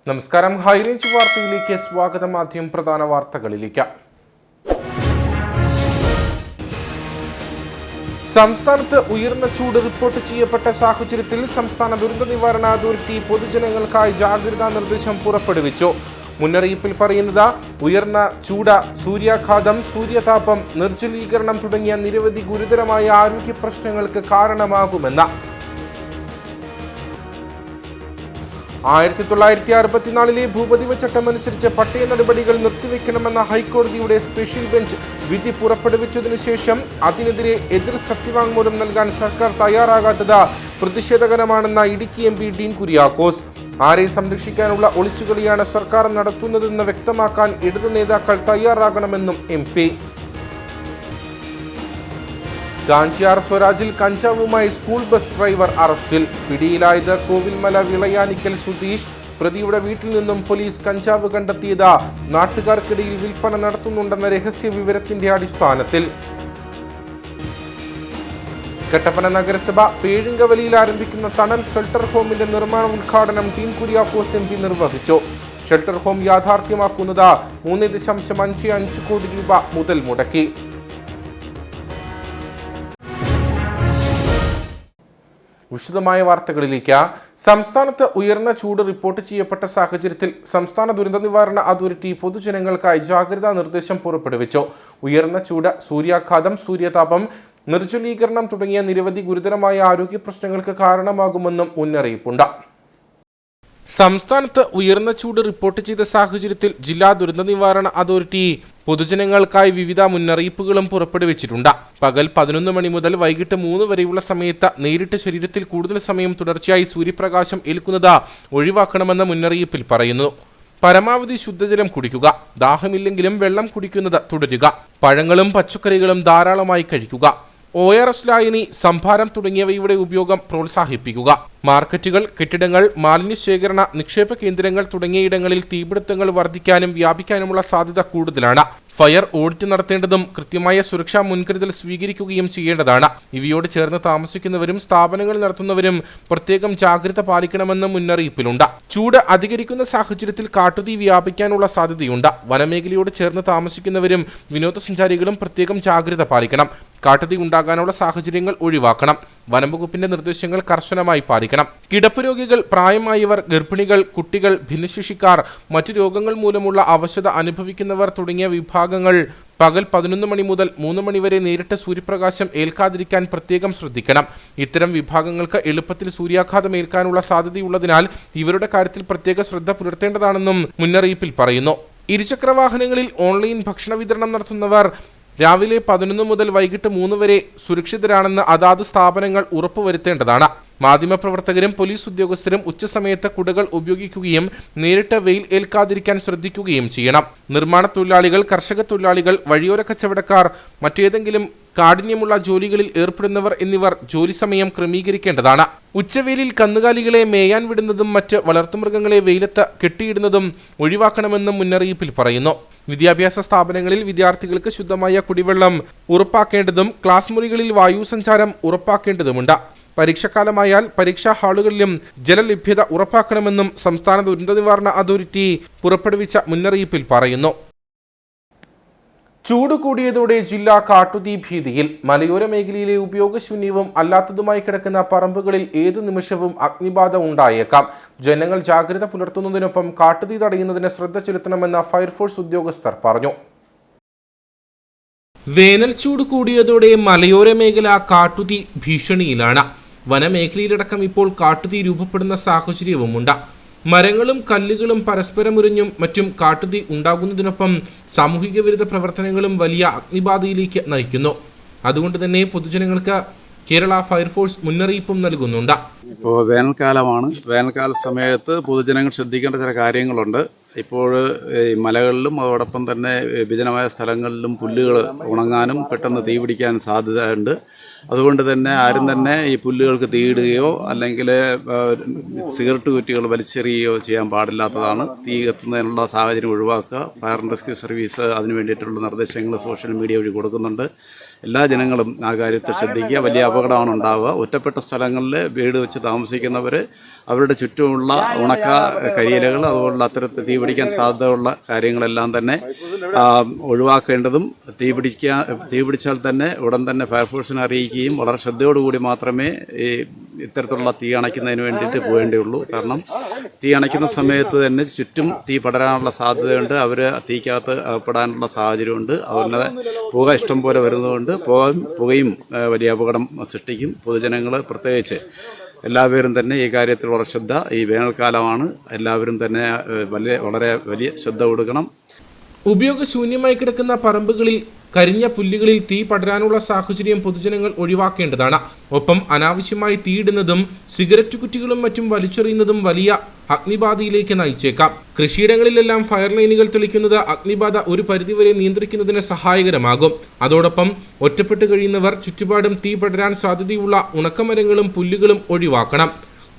നമസ്കാരം. ഹൈറേഞ്ച് വാർത്തയിലേക്ക് സ്വാഗതം. ആദ്യം പ്രധാന വാർത്തകളിലേക്ക്. സംസ്ഥാനത്ത് ഉയർന്ന ചൂട് റിപ്പോർട്ട് ചെയ്യപ്പെട്ട സാഹചര്യത്തിൽ സംസ്ഥാന ദുരന്ത നിവാരണ അതോറിറ്റി പൊതുജനങ്ങൾക്കായി ജാഗ്രതാ നിർദ്ദേശം പുറപ്പെടുവിച്ചു. മുന്നറിയിപ്പിൽ പറയുന്നത് ഉയർന്ന ചൂട്, സൂര്യാഘാതം, സൂര്യതാപം, നിർജ്ജലീകരണം തുടങ്ങിയ നിരവധി ഗുരുതരമായ ആരോഗ്യ പ്രശ്നങ്ങൾക്ക് കാരണമാകുമെന്ന്. 1964 ഭൂപതിവ ചട്ടമനുസരിച്ച് പട്ടയ നടപടികൾ നിർത്തിവെക്കണമെന്ന ഹൈക്കോടതിയുടെ സ്പെഷ്യൽ ബെഞ്ച് വിധി പുറപ്പെടുവിച്ചതിനു ശേഷം അതിനെതിരെ എതിർ സത്യവാങ്മൂലം നൽകാൻ സർക്കാർ തയ്യാറാകാത്തത് പ്രതിഷേധകരമാണെന്ന ഇടുക്കി MP ഡീൻ കുര്യാക്കോസ്. ആരെ സംരക്ഷിക്കാനുള്ള ഒളിച്ചുകളിയാണ് സർക്കാർ നടത്തുന്നതെന്ന് വ്യക്തമാക്കാൻ ഇടതു നേതാക്കൾ തയ്യാറാകണമെന്നും MP. കാഞ്ചിയാർ സ്വരാജിൽ കഞ്ചാവുമായി സ്കൂൾ ബസ് ഡ്രൈവർ അറസ്റ്റിൽ. പിടിയിലായത് കോവിൽമല വിളയാനിക്കൽ സുധീഷ്. പ്രതിയുടെ വീട്ടിൽ നിന്നും പോലീസ് കഞ്ചാവ് കണ്ടെത്തിയത് നാട്ടുകാർക്കിടയിൽ വിൽപ്പന നടത്തുന്നുണ്ടെന്ന രഹസ്യ വിവരത്തിന്റെ അടിസ്ഥാനത്തിൽ. കട്ടപ്പന നഗരസഭ പേഴുങ്കവലിയിൽ ആരംഭിക്കുന്ന തണൽ ഷെൽട്ടർ ഹോമിന്റെ നിർമ്മാണ ഉദ്ഘാടനം ഡീൻ കുര്യാക്കോസ് MP നിർവഹിച്ചു. ഷെൽട്ടർ ഹോം യാഥാർത്ഥ്യമാക്കുന്നത് 3.55 കോടി രൂപ മുതൽ മുടക്കി. വിശദമായ വാർത്തകളിലേക്ക്. സംസ്ഥാനത്ത് ഉയർന്ന ചൂട് റിപ്പോർട്ട് ചെയ്യപ്പെട്ട സാഹചര്യത്തിൽ സംസ്ഥാന ദുരന്ത നിവാരണ അതോറിറ്റി പൊതുജനങ്ങൾക്കായി ജാഗ്രതാ നിർദ്ദേശം പുറപ്പെടുവിച്ചു. ഉയർന്ന ചൂട്, സൂര്യാഘാതം, സൂര്യതാപം, നിർജ്ജലീകരണം തുടങ്ങിയ നിരവധി ഗുരുതരമായ ആരോഗ്യ പ്രശ്നങ്ങൾക്ക് കാരണമാകുമെന്നും മുന്നറിയിപ്പുണ്ട്. സംസ്ഥാനത്ത് ഉയർന്ന ചൂട് റിപ്പോർട്ട് ചെയ്ത സാഹചര്യത്തിൽ ജില്ലാ ദുരന്ത നിവാരണ അതോറിറ്റി പൊതുജനങ്ങൾക്കായി വിവിധ മുന്നറിയിപ്പുകളും പുറപ്പെടുവിച്ചിട്ടുണ്ട്. പകൽ 11 മണി മുതൽ വൈകിട്ട് 3 വരെയുള്ള സമയത്ത് നേരിട്ട് ശരീരത്തിൽ കൂടുതൽ സമയം തുടർച്ചയായി സൂര്യപ്രകാശം ഏൽക്കുന്നത് ഒഴിവാക്കണമെന്ന മുന്നറിയിപ്പിൽ പറയുന്നു. പരമാവധി ശുദ്ധജലം കുടിക്കുക. ദാഹമില്ലെങ്കിലും വെള്ളം കുടിക്കുന്നത് തുടരുക. പഴങ്ങളും പച്ചക്കറികളും ധാരാളമായി കഴിക്കുക. ORS ലായനി, സംഭാരം തുടങ്ങിയവയുടെ ഉപയോഗം പ്രോത്സാഹിപ്പിക്കുക. മാർക്കറ്റുകൾ, കെട്ടിടങ്ങൾ, മാലിന്യ ശേഖരണ, നിക്ഷേപ കേന്ദ്രങ്ങൾ തുടങ്ങിയ ഇടങ്ങളിൽ തീപിടുത്തങ്ങൾ വർദ്ധിക്കാനും വ്യാപിക്കാനുമുള്ള സാധ്യത കൂടുതലാണ്. ഫയർ ഓഡിറ്റ് നടത്തേണ്ടതും കൃത്യമായ സുരക്ഷാ മുൻകരുതൽ സ്വീകരിക്കുകയും ചെയ്യേണ്ടതാണ്. ഇവയോട് ചേർന്ന് താമസിക്കുന്നവരും സ്ഥാപനങ്ങൾ നടത്തുന്നവരും പ്രത്യേകം ജാഗ്രത പാലിക്കണമെന്ന് മുന്നറിയിപ്പിലുണ്ട്. ചൂട് അധികരിക്കുന്ന സാഹചര്യത്തിൽ കാട്ടുതീ വ്യാപിക്കാനുള്ള സാധ്യതയുണ്ട്. വനമേഖലയോട് ചേർന്ന് താമസിക്കുന്നവരും വിനോദസഞ്ചാരികളും പ്രത്യേകം ജാഗ്രത പാലിക്കണം. കാട്ടുതീ ഉണ്ടാകാനുള്ള സാഹചര്യങ്ങൾ ഒഴിവാക്കണം. വനംവകുപ്പിന്റെ നിർദ്ദേശങ്ങൾ കർശനമായി പാലിക്കണം. കിടപ്പ് രോഗികൾ, പ്രായമായവർ, ഗർഭിണികൾ, കുട്ടികൾ, ഭിന്നശേഷിക്കാർ, മറ്റു രോഗങ്ങൾ മൂലമുള്ള അവശത അനുഭവിക്കുന്നവർ തുടങ്ങിയ വിഭാഗങ്ങൾ പകൽ 11 മണി മുതൽ 3 മണി വരെ നേരിട്ട് സൂര്യപ്രകാശം ഏൽക്കാതിരിക്കാൻ പ്രത്യേകം ശ്രദ്ധിക്കണം. ഇത്തരം വിഭാഗങ്ങൾക്ക് എളുപ്പത്തിൽ സൂര്യാഘാതം ഏൽക്കാനുള്ള സാധ്യതയുള്ളതിനാൽ ഇവരുടെ കാര്യത്തിൽ പ്രത്യേക ശ്രദ്ധ പുലർത്തേണ്ടതാണെന്നും മുന്നറിയിപ്പിൽ പറയുന്നു. ഇരുചക്രവാഹനങ്ങളിൽ ഓൺലൈൻ ഭക്ഷണ വിതരണം നടത്തുന്നവർ രാവിലെ 11 മുതൽ വൈകിട്ട് 3 വരെ സുരക്ഷിതരാണെന്ന് അതാത് സ്ഥാപനങ്ങൾ ഉറപ്പുവരുത്തേണ്ടതാണ്. മാധ്യമപ്രവർത്തകരും പോലീസ് ഉദ്യോഗസ്ഥരും ഉച്ചസമയത്ത് കുടകൾ ഉപയോഗിക്കുകയും നേരിട്ട് വെയിൽ ഏൽക്കാതിരിക്കാൻ ശ്രദ്ധിക്കുകയും ചെയ്യണം. നിർമ്മാണ തൊഴിലാളികൾ, കർഷക തൊഴിലാളികൾ, വഴിയോര കച്ചവടക്കാർ, മറ്റേതെങ്കിലും കാഠിന്യമുള്ള ജോലികളിൽ ഏർപ്പെടുന്നവർ എന്നിവർ ജോലി സമയം ക്രമീകരിക്കേണ്ടതാണ്. ഉച്ചവെയിലിൽ കന്നുകാലികളെ മേയാൻ വിടുന്നതും മറ്റ് വളർത്തുമൃഗങ്ങളെ വെയിലത്ത് കെട്ടിയിടുന്നതും ഒഴിവാക്കണമെന്നും മുന്നറിയിപ്പിൽ പറയുന്നു. വിദ്യാഭ്യാസ സ്ഥാപനങ്ങളിൽ വിദ്യാർത്ഥികൾക്ക് ശുദ്ധമായ കുടിവെള്ളം ഉറപ്പാക്കേണ്ടതും ക്ലാസ് മുറികളിൽ വായു സഞ്ചാരം ഉറപ്പാക്കേണ്ടതുമുണ്ട്. പരീക്ഷാകാലമായാൽ പരീക്ഷാ ഹാളുകളിലും ജലലഭ്യത ഉറപ്പാക്കണമെന്നും സംസ്ഥാന ദുരന്ത നിവാരണ അതോറിറ്റി പുറപ്പെടുവിച്ച മുന്നറിയിപ്പിൽ പറയുന്നു. ചൂട് കൂടിയതോടെ ജില്ലാ കാട്ടുതീ ഭീതിയിൽ. മലയോര മേഖലയിലെ ഉപയോഗശൂന്യവും അല്ലാത്തതുമായി കിടക്കുന്ന പറമ്പുകളിൽ ഏതു നിമിഷവും അഗ്നിബാധ ഉണ്ടായേക്കാം. ജനങ്ങൾ ജാഗ്രത പുലർത്തുന്നതിനൊപ്പം കാട്ടുതീ തടയുന്നതിന് ശ്രദ്ധ ചെലുത്തണമെന്ന് ഫയർഫോഴ്സ് ഉദ്യോഗസ്ഥർ പറഞ്ഞു. വേനൽ ചൂട് കൂടിയതോടെ മലയോര മേഖല കാട്ടുതീ ഭീഷണിയിലാണ്. വനമേഖലയിലടക്കം ഇപ്പോൾ കാട്ടുതീ രൂപപ്പെടുന്ന സാഹചര്യവുമുണ്ട്. മരങ്ങളും കല്ലുകളും പരസ്പരമുറിഞ്ഞും മറ്റും കാട്ടുതീ ഉണ്ടാകുന്നതിനൊപ്പം സാമൂഹിക വിരുദ്ധ പ്രവർത്തനങ്ങളും വലിയ അഗ്നിബാധയിലേക്ക് നയിക്കുന്നു. അതുകൊണ്ട് തന്നെ പൊതുജനങ്ങൾക്ക് കേരള ഫയർഫോഴ്സ് മുന്നറിയിപ്പും നൽകുന്നുണ്ട്. ഇപ്പോൾ വേനൽക്കാലമാണ്. വേനൽക്കാല സമയത്ത് പൊതുജനങ്ങൾ ശ്രദ്ധിക്കേണ്ട ചില കാര്യങ്ങളുണ്ട്. ഇപ്പോൾ ഈ മലകളിലും അതോടൊപ്പം തന്നെ വിജനമായ സ്ഥലങ്ങളിലും പുല്ലുകൾ ഉണങ്ങാനും പെട്ടെന്ന് തീ പിടിക്കാനും സാധ്യതയുണ്ട്. അതുകൊണ്ട് തന്നെ ആരും തന്നെ ഈ പുല്ലുകൾക്ക് തീയിടുകയോ അല്ലെങ്കിൽ സിഗരറ്റ് കുറ്റികൾ വലിച്ചെറിയുകയോ ചെയ്യാൻ പാടില്ലാത്തതാണ്. തീ കത്തുന്നതിനുള്ള സാഹചര്യം ഒഴിവാക്കുക. ഫയർ ആൻഡ് റെസ്ക്യൂ സർവീസ് അതിന് വേണ്ടിയിട്ടുള്ള നിർദ്ദേശങ്ങൾ സോഷ്യൽ മീഡിയ വഴി കൊടുക്കുന്നുണ്ട്. എല്ലാ ജനങ്ങളും ആ കാര്യത്തെ ശ്രദ്ധിക്കുക. വലിയ അപകടമാണ് ഉണ്ടാവുക. ഒറ്റപ്പെട്ട സ്ഥലങ്ങളിൽ വീട് വെച്ച് താമസിക്കുന്നവർ അവരുടെ ചുറ്റുമുള്ള ഉണക്ക കരിയിലകൾ അതുപോലുള്ള അത്തരത്തിൽ തീപിടിക്കാൻ സാധ്യതയുള്ള കാര്യങ്ങളെല്ലാം തന്നെ ഒഴിവാക്കേണ്ടതും തീപിടിച്ചാൽ തന്നെ ഉടൻ തന്നെ ഫയർഫോഴ്സിനെ അറിയിക്കുകയും വളരെ ശ്രദ്ധയോടുകൂടി മാത്രമേ ഇത്തരത്തിലുള്ള തീ അണയ്ക്കുന്നതിന് വേണ്ടിയിട്ട് പോകേണ്ടിയുള്ളൂ. കാരണം തീ അണയ്ക്കുന്ന സമയത്ത് തന്നെ ചുറ്റും തീ പടരാനുള്ള സാധ്യതയുണ്ട്. അവർ തീക്കകത്ത് അകപ്പെടാനുള്ള സാഹചര്യമുണ്ട്. അതുപോലെ പുക ഇഷ്ടം പോലെ വരുന്നതുകൊണ്ട് പുകയും വലിയ അപകടം സൃഷ്ടിക്കും. പൊതുജനങ്ങൾ പ്രത്യേകിച്ച് എല്ലാവരും തന്നെ ഈ കാര്യത്തിൽ വളരെ ശ്രദ്ധ, ഈ വേനൽക്കാലമാണ്, എല്ലാവരും തന്നെ വളരെ വലിയ ശ്രദ്ധ കൊടുക്കണം. ഉപയോഗശൂന്യമായി കിടക്കുന്ന പറമ്പുകളിൽ കരിഞ്ഞ പുല്ലുകളിൽ തീ പടരാനുള്ള സാഹചര്യം പൊതുജനങ്ങൾ ഒഴിവാക്കേണ്ടതാണ്. ഒപ്പം അനാവശ്യമായി തീയിടുന്നതും സിഗരറ്റ് കുറ്റികളും മറ്റും വലിച്ചെറിയുന്നതും വലിയ അഗ്നിബാധയിലേക്ക് നയിച്ചേക്കാം. കൃഷിയിടങ്ങളിലെല്ലാം ഫയർ ലൈനുകൾ തെളിക്കുന്നത് അഗ്നിബാധ ഒരു പരിധിവരെ നിയന്ത്രിക്കുന്നതിന് സഹായകരമാകും. അതോടൊപ്പം ഒറ്റപ്പെട്ട് കഴിയുന്നവർ ചുറ്റുപാടും തീ പടരാൻ സാധ്യതയുള്ള ഉണക്കമരങ്ങളും പുല്ലുകളും ഒഴിവാക്കണം.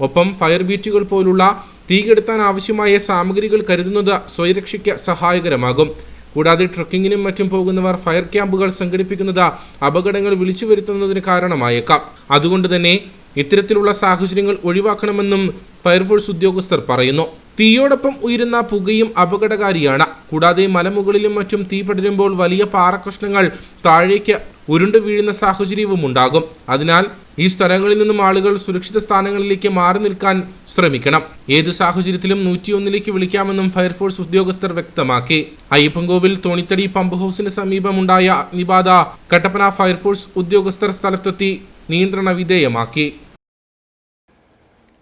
ഒപ്പം ഫയർ ബീറ്റുകൾ പോലുള്ള തീ കെടുത്താൻ ആവശ്യമായ സാമഗ്രികൾ കരുതുന്നത് സ്വയരക്ഷയ്ക്ക് സഹായകരമാകും. കൂടാതെ ട്രക്കിങ്ങിനും മറ്റും പോകുന്നവർ ഫയർ ക്യാമ്പുകൾ സംഘടിപ്പിക്കുന്നത് അപകടങ്ങൾ വിളിച്ചു വരുത്തുന്നതിന് കാരണമായേക്കാം. അതുകൊണ്ട് തന്നെ ഇത്തരത്തിലുള്ള സാഹചര്യങ്ങൾ ഒഴിവാക്കണമെന്നും ഫയർഫോഴ്സ് ഉദ്യോഗസ്ഥർ പറയുന്നു. തീയോടൊപ്പം ഉയരുന്ന പുകയും അപകടകാരിയാണ്. കൂടാതെ മലമുകളിലും മറ്റും തീ പടരുമ്പോൾ വലിയ പാറക്കഷ്ണങ്ങൾ താഴേക്ക് ഉരുണ്ടു വീഴുന്ന സാഹചര്യവും ഉണ്ടാകും. അതിനാൽ ഈ സ്ഥലങ്ങളിൽ നിന്നും ആളുകൾ സുരക്ഷിത സ്ഥാനങ്ങളിലേക്ക് മാറി നിൽക്കാൻ ശ്രമിക്കണം. ഏത് സാഹചര്യത്തിലും 101 വിളിക്കാമെന്നും ഫയർഫോഴ്സ് ഉദ്യോഗസ്ഥർ വ്യക്തമാക്കി. അയ്യപ്പൻകോവിൽ തോണിത്തടി പമ്പ് ഹൌസിന് സമീപമുണ്ടായ അഗ്നിബാധ കട്ടപ്പന ഫയർഫോഴ്സ് ഉദ്യോഗസ്ഥർ സ്ഥലത്തെത്തി നിയന്ത്രണ വിധേയമാക്കി.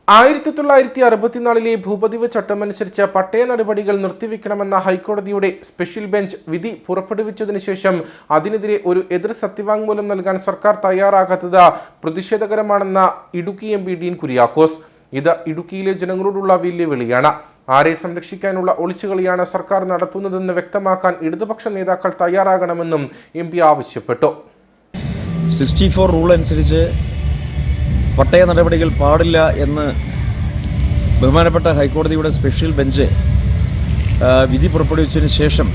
1964 ഭൂപതിവ് ചട്ടമനുസരിച്ച് പട്ടയ നടപടികൾ നിർത്തിവെക്കണമെന്ന ഹൈക്കോടതിയുടെ സ്പെഷ്യൽ ബെഞ്ച് വിധി പുറപ്പെടുവിച്ചതിനു ശേഷം അതിനെതിരെ ഒരു എതിർ സത്യവാങ്മൂലം നൽകാൻ സർക്കാർ തയ്യാറാകാത്തത് പ്രതിഷേധകരമാണെന്ന ഇടുക്കി MP ഡീൻ കുര്യാക്കോസ്. ഇത് ഇടുക്കിയിലെ ജനങ്ങളോടുള്ള വെല്ലുവിളിയാണ്. ആരെ സംരക്ഷിക്കാനുള്ള ഒളിച്ചുകളിയാണ് സർക്കാർ നടത്തുന്നതെന്ന് വ്യക്തമാക്കാൻ ഇടതുപക്ഷ നേതാക്കൾ തയ്യാറാകണമെന്നും MP ആവശ്യപ്പെട്ടു. 64 റൂൾ അനുസരിച്ച് പട്ടയ നടപടികൾ പാടില്ല എന്ന് ബഹുമാനപ്പെട്ട ഹൈക്കോടതിയുടെ സ്പെഷ്യൽ ബെഞ്ച് വിധി പുറപ്പെടുവിച്ചതിന് ശേഷം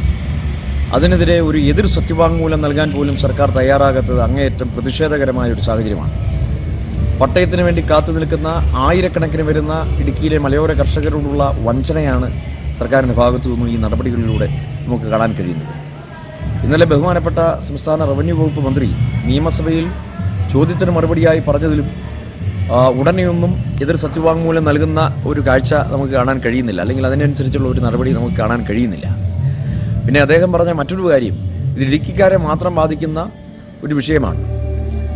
അതിനെതിരെ ഒരു എതിർ സത്യവാങ്മൂലം നൽകാൻ പോലും സർക്കാർ തയ്യാറാകാത്തത് അങ്ങേയറ്റം പ്രതിഷേധകരമായ ഒരു സാഹചര്യമാണ്. പട്ടയത്തിന് വേണ്ടി കാത്തു നിൽക്കുന്ന ആയിരക്കണക്കിന് വരുന്ന ഇടുക്കിയിലെ മലയോര കർഷകരോടുള്ള വഞ്ചനയാണ് സർക്കാരിൻ്റെ ഭാഗത്തു നിന്നും ഈ നടപടികളിലൂടെ നമുക്ക് കാണാൻ കഴിയുന്നത്. ഇന്നലെ ബഹുമാനപ്പെട്ട സംസ്ഥാന റവന്യൂ വകുപ്പ് മന്ത്രി നിയമസഭയിൽ ചോദ്യത്തിന് മറുപടിയായി പറഞ്ഞതിലും ഉടനെയൊന്നും എതിർ സത്യവാങ്മൂലം നൽകുന്ന ഒരു കാഴ്ച നമുക്ക് കാണാൻ കഴിയുന്നില്ല, അല്ലെങ്കിൽ അതിനനുസരിച്ചുള്ള ഒരു നടപടി നമുക്ക് കാണാൻ കഴിയുന്നില്ല. പിന്നെ അദ്ദേഹം പറഞ്ഞ മറ്റൊരു കാര്യം, ഇത് ഇടുക്കിക്കാരെ മാത്രം ബാധിക്കുന്ന ഒരു വിഷയമാണ്,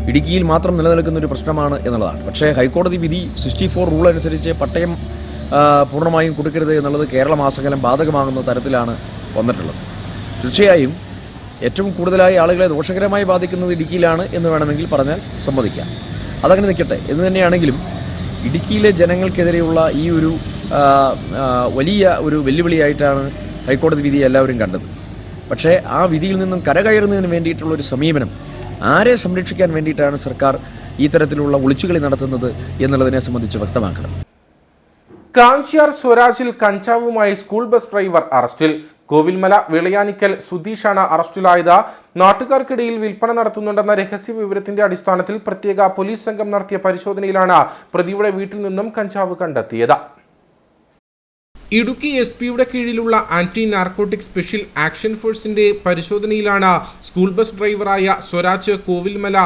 ഇടുക്കിയിൽ മാത്രം നിലനിൽക്കുന്ന ഒരു പ്രശ്നമാണ് എന്നുള്ളതാണ്. പക്ഷേ ഹൈക്കോടതി വിധി 64 റൂൾ അനുസരിച്ച് പട്ടയം പൂർണ്ണമായും കൊടുക്കരുത് എന്നുള്ളത് കേരളമാസകലം ബാധകമാകുന്ന തരത്തിലാണ് വന്നിട്ടുള്ളത്. തീർച്ചയായും ഏറ്റവും കൂടുതലായി ആളുകളെ ദോഷകരമായി ബാധിക്കുന്നത് ഇടുക്കിയിലാണ് എന്ന് വേണമെങ്കിൽ പറഞ്ഞാൽ സമ്മതിക്കാം. അതങ്ങനെ നിൽക്കട്ടെ എന്ന് തന്നെയാണെങ്കിലും ഇടുക്കിയിലെ ജനങ്ങൾക്കെതിരെയുള്ള ഈ ഒരു വലിയ ഒരു വെല്ലുവിളിയായിട്ടാണ് ഹൈക്കോടതി വിധി എല്ലാവരും കണ്ടത്. പക്ഷേ ആ വിധിയിൽ നിന്നും കരകയറുന്നതിന് വേണ്ടിയിട്ടുള്ളൊരു സമീപനം, ആരെ സംരക്ഷിക്കാൻ വേണ്ടിയിട്ടാണ് സർക്കാർ ഈ തരത്തിലുള്ള ഒളിച്ചുകളി നടത്തുന്നത് എന്നുള്ളതിനെ സംബന്ധിച്ച് വ്യക്തമാക്കണം. കാഞ്ചിയാർ സ്വരാജിൽ കഞ്ചാവുമായി സ്കൂൾ ബസ് ഡ്രൈവർ അറസ്റ്റിൽ. കോവിൽമല വിളയാനിക്കൽ സുധീഷാണ് അറസ്റ്റിലായത്. നാട്ടുകാർക്കിടയിൽ വിൽപ്പന നടത്തുന്നുണ്ടെന്ന രഹസ്യ വിവരത്തിന്റെ അടിസ്ഥാനത്തിൽ പ്രത്യേക പോലീസ് സംഘം നടത്തിയ പരിശോധനയിലാണ് പ്രതിയുടെ വീട്ടിൽ നിന്നും കഞ്ചാവ് കണ്ടെത്തിയത്. ഇടുക്കി SP-യുടെ കീഴിലുള്ള ആന്റി നാർക്കോട്ടിക് സ്പെഷ്യൽ ആക്ഷൻ ഫോഴ്സിന്റെ പരിശോധനയിലാണ് സ്കൂൾ ബസ് ഡ്രൈവറായ സ്വരാജ് കോവിൽമല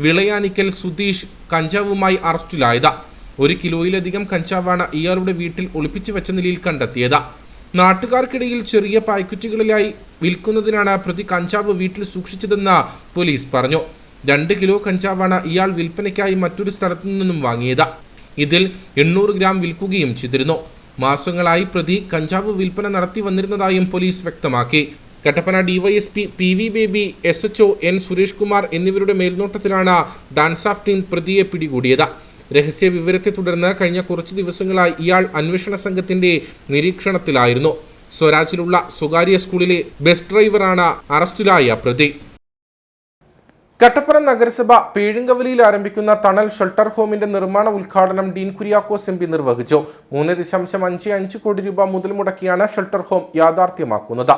വിളയാനിക്കൽ സുധീഷ് കഞ്ചാവുമായി അറസ്റ്റിലായത്. 1 കിലോയിലധികം കഞ്ചാവാണ് ഇയാളുടെ വീട്ടിൽ ഒളിപ്പിച്ചു വെച്ച നിലയിൽ കണ്ടെത്തിയത്. നാട്ടുകാർക്കിടയിൽ ചെറിയ പായ്ക്കറ്റുകളിലായി വിൽക്കുന്നതിനാണ് പ്രതി കഞ്ചാവ് വീട്ടിൽ സൂക്ഷിച്ചതെന്ന് പോലീസ് പറഞ്ഞു. 2 കിലോ കഞ്ചാവാണ് ഇയാൾ വിൽപ്പനയ്ക്കായി മറ്റൊരു സ്ഥലത്തു നിന്നും വാങ്ങിയത്. ഇതിൽ 800 ഗ്രാം വിൽക്കുകയും ചെയ്തിരുന്നു. മാസങ്ങളായി പ്രതി കഞ്ചാവ് വിൽപ്പന നടത്തി വന്നിരുന്നതായും പോലീസ് വ്യക്തമാക്കി. Kattappana DYSP PV baby, SHO N Suresh Kumar എന്നിവരുടെ മേൽനോട്ടത്തിലാണ് ഡാൻസ് ഓഫ് ടീം പ്രതിയെ പിടികൂടിയത്. രഹസ്യ വിവരത്തെ തുടർന്ന് കഴിഞ്ഞ കുറച്ച് ദിവസങ്ങളായി ഇയാൾ അന്വേഷണ സംഘത്തിന്റെ നിരീക്ഷണത്തിലായിരുന്നു. സ്വരാജിലുള്ള സ്വകാര്യ സ്കൂളിലെ ബസ് ഡ്രൈവറാണ് അറസ്റ്റിലായ പ്രതി. കട്ടപ്പന നഗരസഭ പേഴുങ്കവലിയിൽ ആരംഭിക്കുന്ന തണൽ ഷെൽട്ടർ ഹോമിന്റെ നിർമ്മാണ ഉദ്ഘാടനം ഡീൻ കുര്യാക്കോസ് MP നിർവഹിച്ചു. 3.55 കോടി രൂപ മുതൽ മുടക്കിയാണ് shelter home യാഥാർത്ഥ്യമാക്കുന്നത്.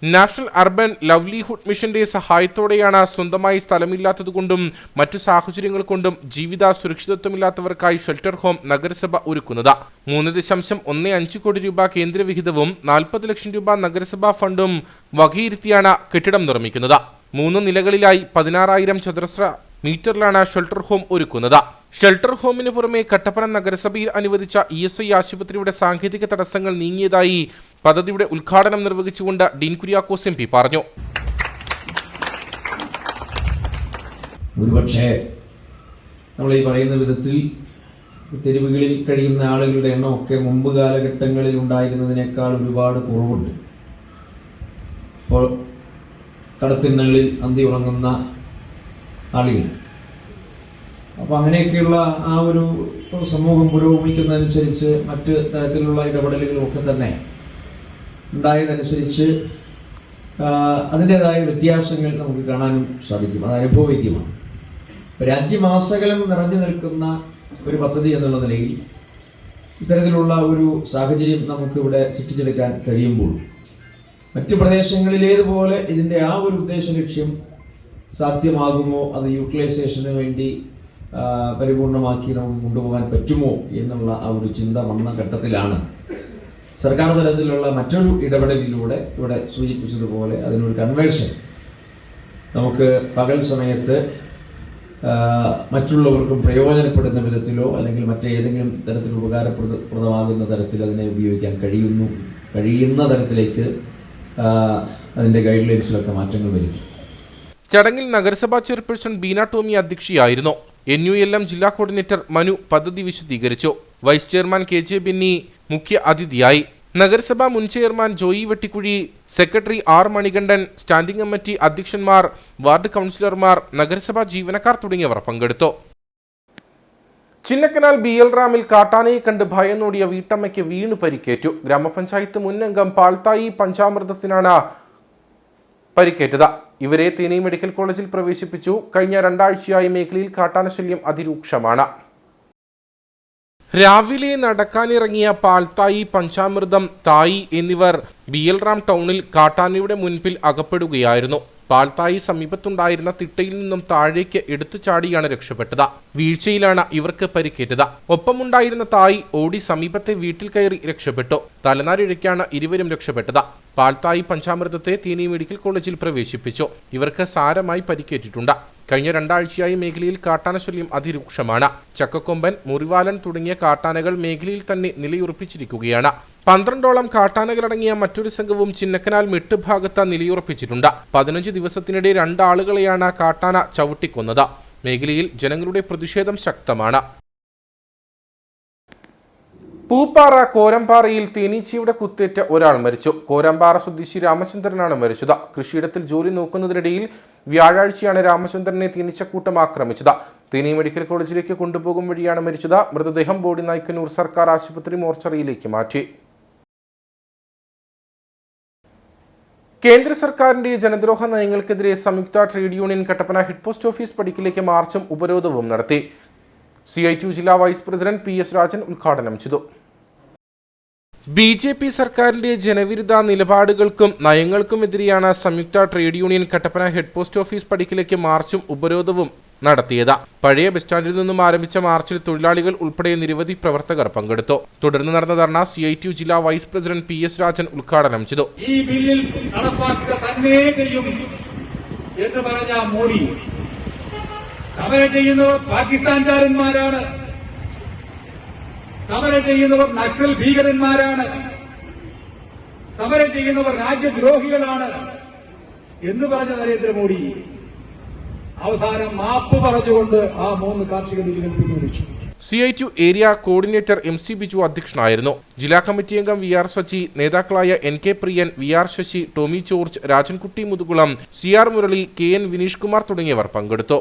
National urban livelihood മിഷന്റെ സഹായത്തോടെയാണ് സ്വന്തമായി സ്ഥലമില്ലാത്തതുകൊണ്ടും മറ്റു സാഹചര്യങ്ങൾ കൊണ്ടും ജീവിത സുരക്ഷിതത്വമില്ലാത്തവർക്കായി ഷെൽട്ടർ ഹോം നഗരസഭ ഒരുക്കുന്നത്. 3.15 കോടി രൂപ കേന്ദ്ര വിഹിതവും 40 ലക്ഷം രൂപ നഗരസഭാ ഫണ്ടും വകയിരുത്തിയാണ് കെട്ടിടം നിർമ്മിക്കുന്നത്. 3 നിലകളിലായി 16,000 ചതുരശ്ര മീറ്ററിലാണ് ഷെൽട്ടർ ഹോം ഒരുക്കുന്നത്. ഷെൽട്ടർ ഹോമിന് പുറമെ കട്ടപ്പന നഗരസഭയിൽ അനുവദിച്ച ESI ആശുപത്രിയുടെ സാങ്കേതിക തടസ്സങ്ങൾ നീങ്ങിയതായി പദ്ധതിയുടെ ഉദ്ഘാടനം നിർവഹിച്ചുകൊണ്ട് ഡീൻ കുര്യാക്കോസ് MP പറഞ്ഞു. ഒരുപക്ഷെ നമ്മൾ ഈ പറയുന്ന വിധത്തിൽ തെരുവുകളിൽ കഴിയുന്ന ആളുകളുടെ എണ്ണമൊക്കെ മുമ്പ് കാലഘട്ടങ്ങളിൽ ഉണ്ടായിരുന്നതിനേക്കാൾ ഒരുപാട് കുറവുണ്ട്. ഇപ്പോൾ കടത്തിണ്ണകളിൽ അന്തി ഉറങ്ങുന്ന ആളുകൾ. അപ്പോൾ അങ്ങനെയൊക്കെയുള്ള ആ ഒരു സമൂഹം പുരോഗമിക്കുന്നതനുസരിച്ച് മറ്റ് തരത്തിലുള്ള ഇടപെടലുകളും ഒക്കെ തന്നെ ഉണ്ടായതനുസരിച്ച് അതിൻ്റെതായ വ്യത്യാസങ്ങൾ നമുക്ക് കാണാനും സാധിക്കും. അത് അനുഭവവേദ്യമാണ്. രാജ്യമാസകലം നിറഞ്ഞു നിൽക്കുന്ന ഒരു പദ്ധതി എന്നുള്ള നിലയിൽ ഇത്തരത്തിലുള്ള ഒരു സാഹചര്യം നമുക്കിവിടെ സൃഷ്ടിച്ചെടുക്കാൻ കഴിയുമ്പോൾ മറ്റു പ്രദേശങ്ങളിലേതുപോലെ ഇതിന്റെ ആ ഒരു ഉദ്ദേശ ലക്ഷ്യം സാധ്യമാകുമോ, അത് യൂട്ടിലൈസേഷന് വേണ്ടി പരിപൂർണമാക്കി നമുക്ക് കൊണ്ടുപോകാൻ പറ്റുമോ എന്നുള്ള ആ ഒരു ചിന്ത വന്ന ഘട്ടത്തിലാണ് സർക്കാർ തലത്തിലുള്ള മറ്റൊരു ഇടപെടലിലൂടെ ഇവിടെ സൂചിപ്പിച്ചതുപോലെ അതിനൊരു കൺവേർഷൻ നമുക്ക് പകൽ സമയത്ത് മറ്റുള്ളവർക്കും പ്രയോജനപ്പെടുന്ന വിധത്തിലോ അല്ലെങ്കിൽ മറ്റേതെങ്കിലും തരത്തിൽ ഉപകാരപ്രദമാകുന്ന തരത്തിൽ അതിനെ ഉപയോഗിക്കാൻ കഴിയുന്ന തരത്തിലേക്ക് അതിന്റെ ഗൈഡ് ലൈൻസിലൊക്കെ മാറ്റങ്ങൾ വരുത്തി. ചടങ്ങിൽ നഗരസഭാ ചെയർപേഴ്സൺ ബീന ടോമി അധ്യക്ഷയായിരുന്നു. NULM ജില്ലാ കോർഡിനേറ്റർ മനു പദ്ധതി വിശദീകരിച്ചു. വൈസ് ചെയർമാൻ KJ ബെന്നി മുഖ്യ അതിഥിയായി. നഗരസഭാ മുൻ chairman Joy Vettikuzhi, secretary R Manikandan, standing committee അധ്യക്ഷന്മാർ, വാർഡ് കൗൺസിലർമാർ, നഗരസഭാ ജീവനക്കാർ തുടങ്ങിയവർ പങ്കെടുത്തു. ചിന്നക്കനാൽ BL റാമിൽ കാട്ടാനയെ കണ്ട് ഭയന്നോടിയ വീട്ടമ്മയ്ക്ക് വീണു പരിക്കേറ്റു. ഗ്രാമപഞ്ചായത്ത് മുൻ അംഗം പാൽത്തായി പഞ്ചാമൃതത്തിനാണ് പരിക്കേറ്റത്. ഇവരെ തേനി മെഡിക്കൽ കോളേജിൽ പ്രവേശിപ്പിച്ചു. കഴിഞ്ഞ 2 ആഴ്ചയായി മേഖലയിൽ കാട്ടാനശല്യം അതിരൂക്ഷമാണ്. രാവിലെ നടക്കാനിറങ്ങിയ പാൽത്തായി, പഞ്ചാമൃതം, തായി എന്നിവർ BL റാം ടൗണിൽ കാട്ടാനയുടെ മുൻപിൽ അകപ്പെടുകയായിരുന്നു. പാൽത്തായി സമീപത്തുണ്ടായിരുന്ന തിട്ടയിൽ നിന്നും താഴേക്ക് എടുത്തു ചാടിയാണ് രക്ഷപ്പെട്ടത്. വീഴ്ചയിലാണ് ഇവർക്ക് പരിക്കേറ്റത്. ഒപ്പമുണ്ടായിരുന്ന തായി ഓടി സമീപത്തെ വീട്ടിൽ കയറി രക്ഷപ്പെട്ടു. തലനാരിഴയ്ക്കാണ് ഇരുവരും രക്ഷപ്പെട്ടത്. പാൽത്തായി പഞ്ചാമൃതത്തെ തേനി മെഡിക്കൽ കോളേജിൽ പ്രവേശിപ്പിച്ചു. ഇവർക്ക് സാരമായി പരിക്കേറ്റിട്ടുണ്ട്. കഴിഞ്ഞ 2 ആഴ്ചയായി മേഖലയിൽ കാട്ടാനശല്യം അതിരൂക്ഷമാണ്. ചക്കക്കൊമ്പൻ, മുറിവാലൻ തുടങ്ങിയ കാട്ടാനകൾ മേഖലയിൽ തന്നെ നിലയുറപ്പിച്ചിരിക്കുകയാണ്. 12ഓളം കാട്ടാനകളടങ്ങിയ മറ്റൊരു സംഘവും ചിന്നക്കനാൽ മെട്ട് ഭാഗത്ത് നിലയുറപ്പിച്ചിട്ടുണ്ട്. 15 ദിവസത്തിനിടെ 2 ആളുകളെയാണ് കാട്ടാന ചവിട്ടിക്കൊന്നത്. മേഖലയിൽ ജനങ്ങളുടെ പ്രതിഷേധം ശക്തമാണ്. പൂപ്പാറ കോരമ്പാറയിൽ തേനീച്ചയുടെ കുത്തേറ്റ് ഒരാൾ മരിച്ചു. കോരമ്പാറ സ്വദേശി രാമചന്ദ്രനാണ് മരിച്ചത്. കൃഷിയിടത്തിൽ ജോലി നോക്കുന്നതിനിടയിൽ വ്യാഴാഴ്ചയാണ് രാമചന്ദ്രനെ തേനീച്ചക്കൂട്ടം ആക്രമിച്ചത്. തേനി മെഡിക്കൽ കോളേജിലേക്ക് കൊണ്ടുപോകും വഴിയാണ് മരിച്ചത്. മൃതദേഹം ബോഡി നായ്ക്കന്നൂർ സർക്കാർ ആശുപത്രി മോർച്ചറിയിലേക്ക് മാറ്റി. കേന്ദ്ര സർക്കാരിന്റെ ജനദ്രോഹ നയങ്ങൾക്കെതിരെ സംയുക്ത trade union Kattappana head post office പടിക്കലേക്ക് മാർച്ചും ഉപരോധവും നടത്തി. CITU ജില്ലാ വൈസ് പ്രസിഡന്റ് PS രാജൻ ഉദ്ഘാടനം ചെയ്തു. BJP സർക്കാരിന്റെ ജനവിരുദ്ധ നിലപാടുകൾക്കും നയങ്ങൾക്കുമെതിരെയാണ് സംയുക്ത trade union Kattappana head post office പടിക്കലേക്ക് മാർച്ചും ഉപരോധവും നടത്തിയത്. പഴയ ബസ് സ്റ്റാൻഡിൽ നിന്നും ആരംഭിച്ച മാർച്ചിൽ തൊഴിലാളികൾ ഉൾപ്പെടെ നിരവധി പ്രവർത്തകർ പങ്കെടുത്തു. തുടർന്ന് നടന്ന ധർണ CITU ജില്ലാ വൈസ് പ്രസിഡന്റ് PS രാജൻ ഉദ്ഘാടനം ചെയ്തു. ഈ ബില്ലിൽ നടപ്പാക്കുക തന്നെ ചെയ്യും എന്ന് പറഞ്ഞ മോഡി സമരം ചെയ്യുന്നവർ പാകിസ്ഥാൻകാരന്മാരാണ്, സമരം ചെയ്യുന്നവർ നക്സൽ ഭീകരന്മാരാണ്, സമരം ചെയ്യുന്നവർ രാജ്യദ്രോഹികളാണ് എന്ന് പറഞ്ഞ നരേന്ദ്രമോദി അവസാനം മാപ്പ് പറഞ്ഞുകൊണ്ട് ആ 3 കാർഷിക ബില്ലുകൾ പിൻവലിച്ചു. CITU area coordinator MC Biju അധ്യക്ഷനായിരുന്നു. ജില്ലാ കമ്മിറ്റി അംഗം VR സച്ചി, നേതാക്കളായ NK Priyan, VR Sashi, Tomy George, Rajankutty Muthukulam, CR Murali, KN Vineesh Kumar തുടങ്ങിയവർ പങ്കെടുത്തു.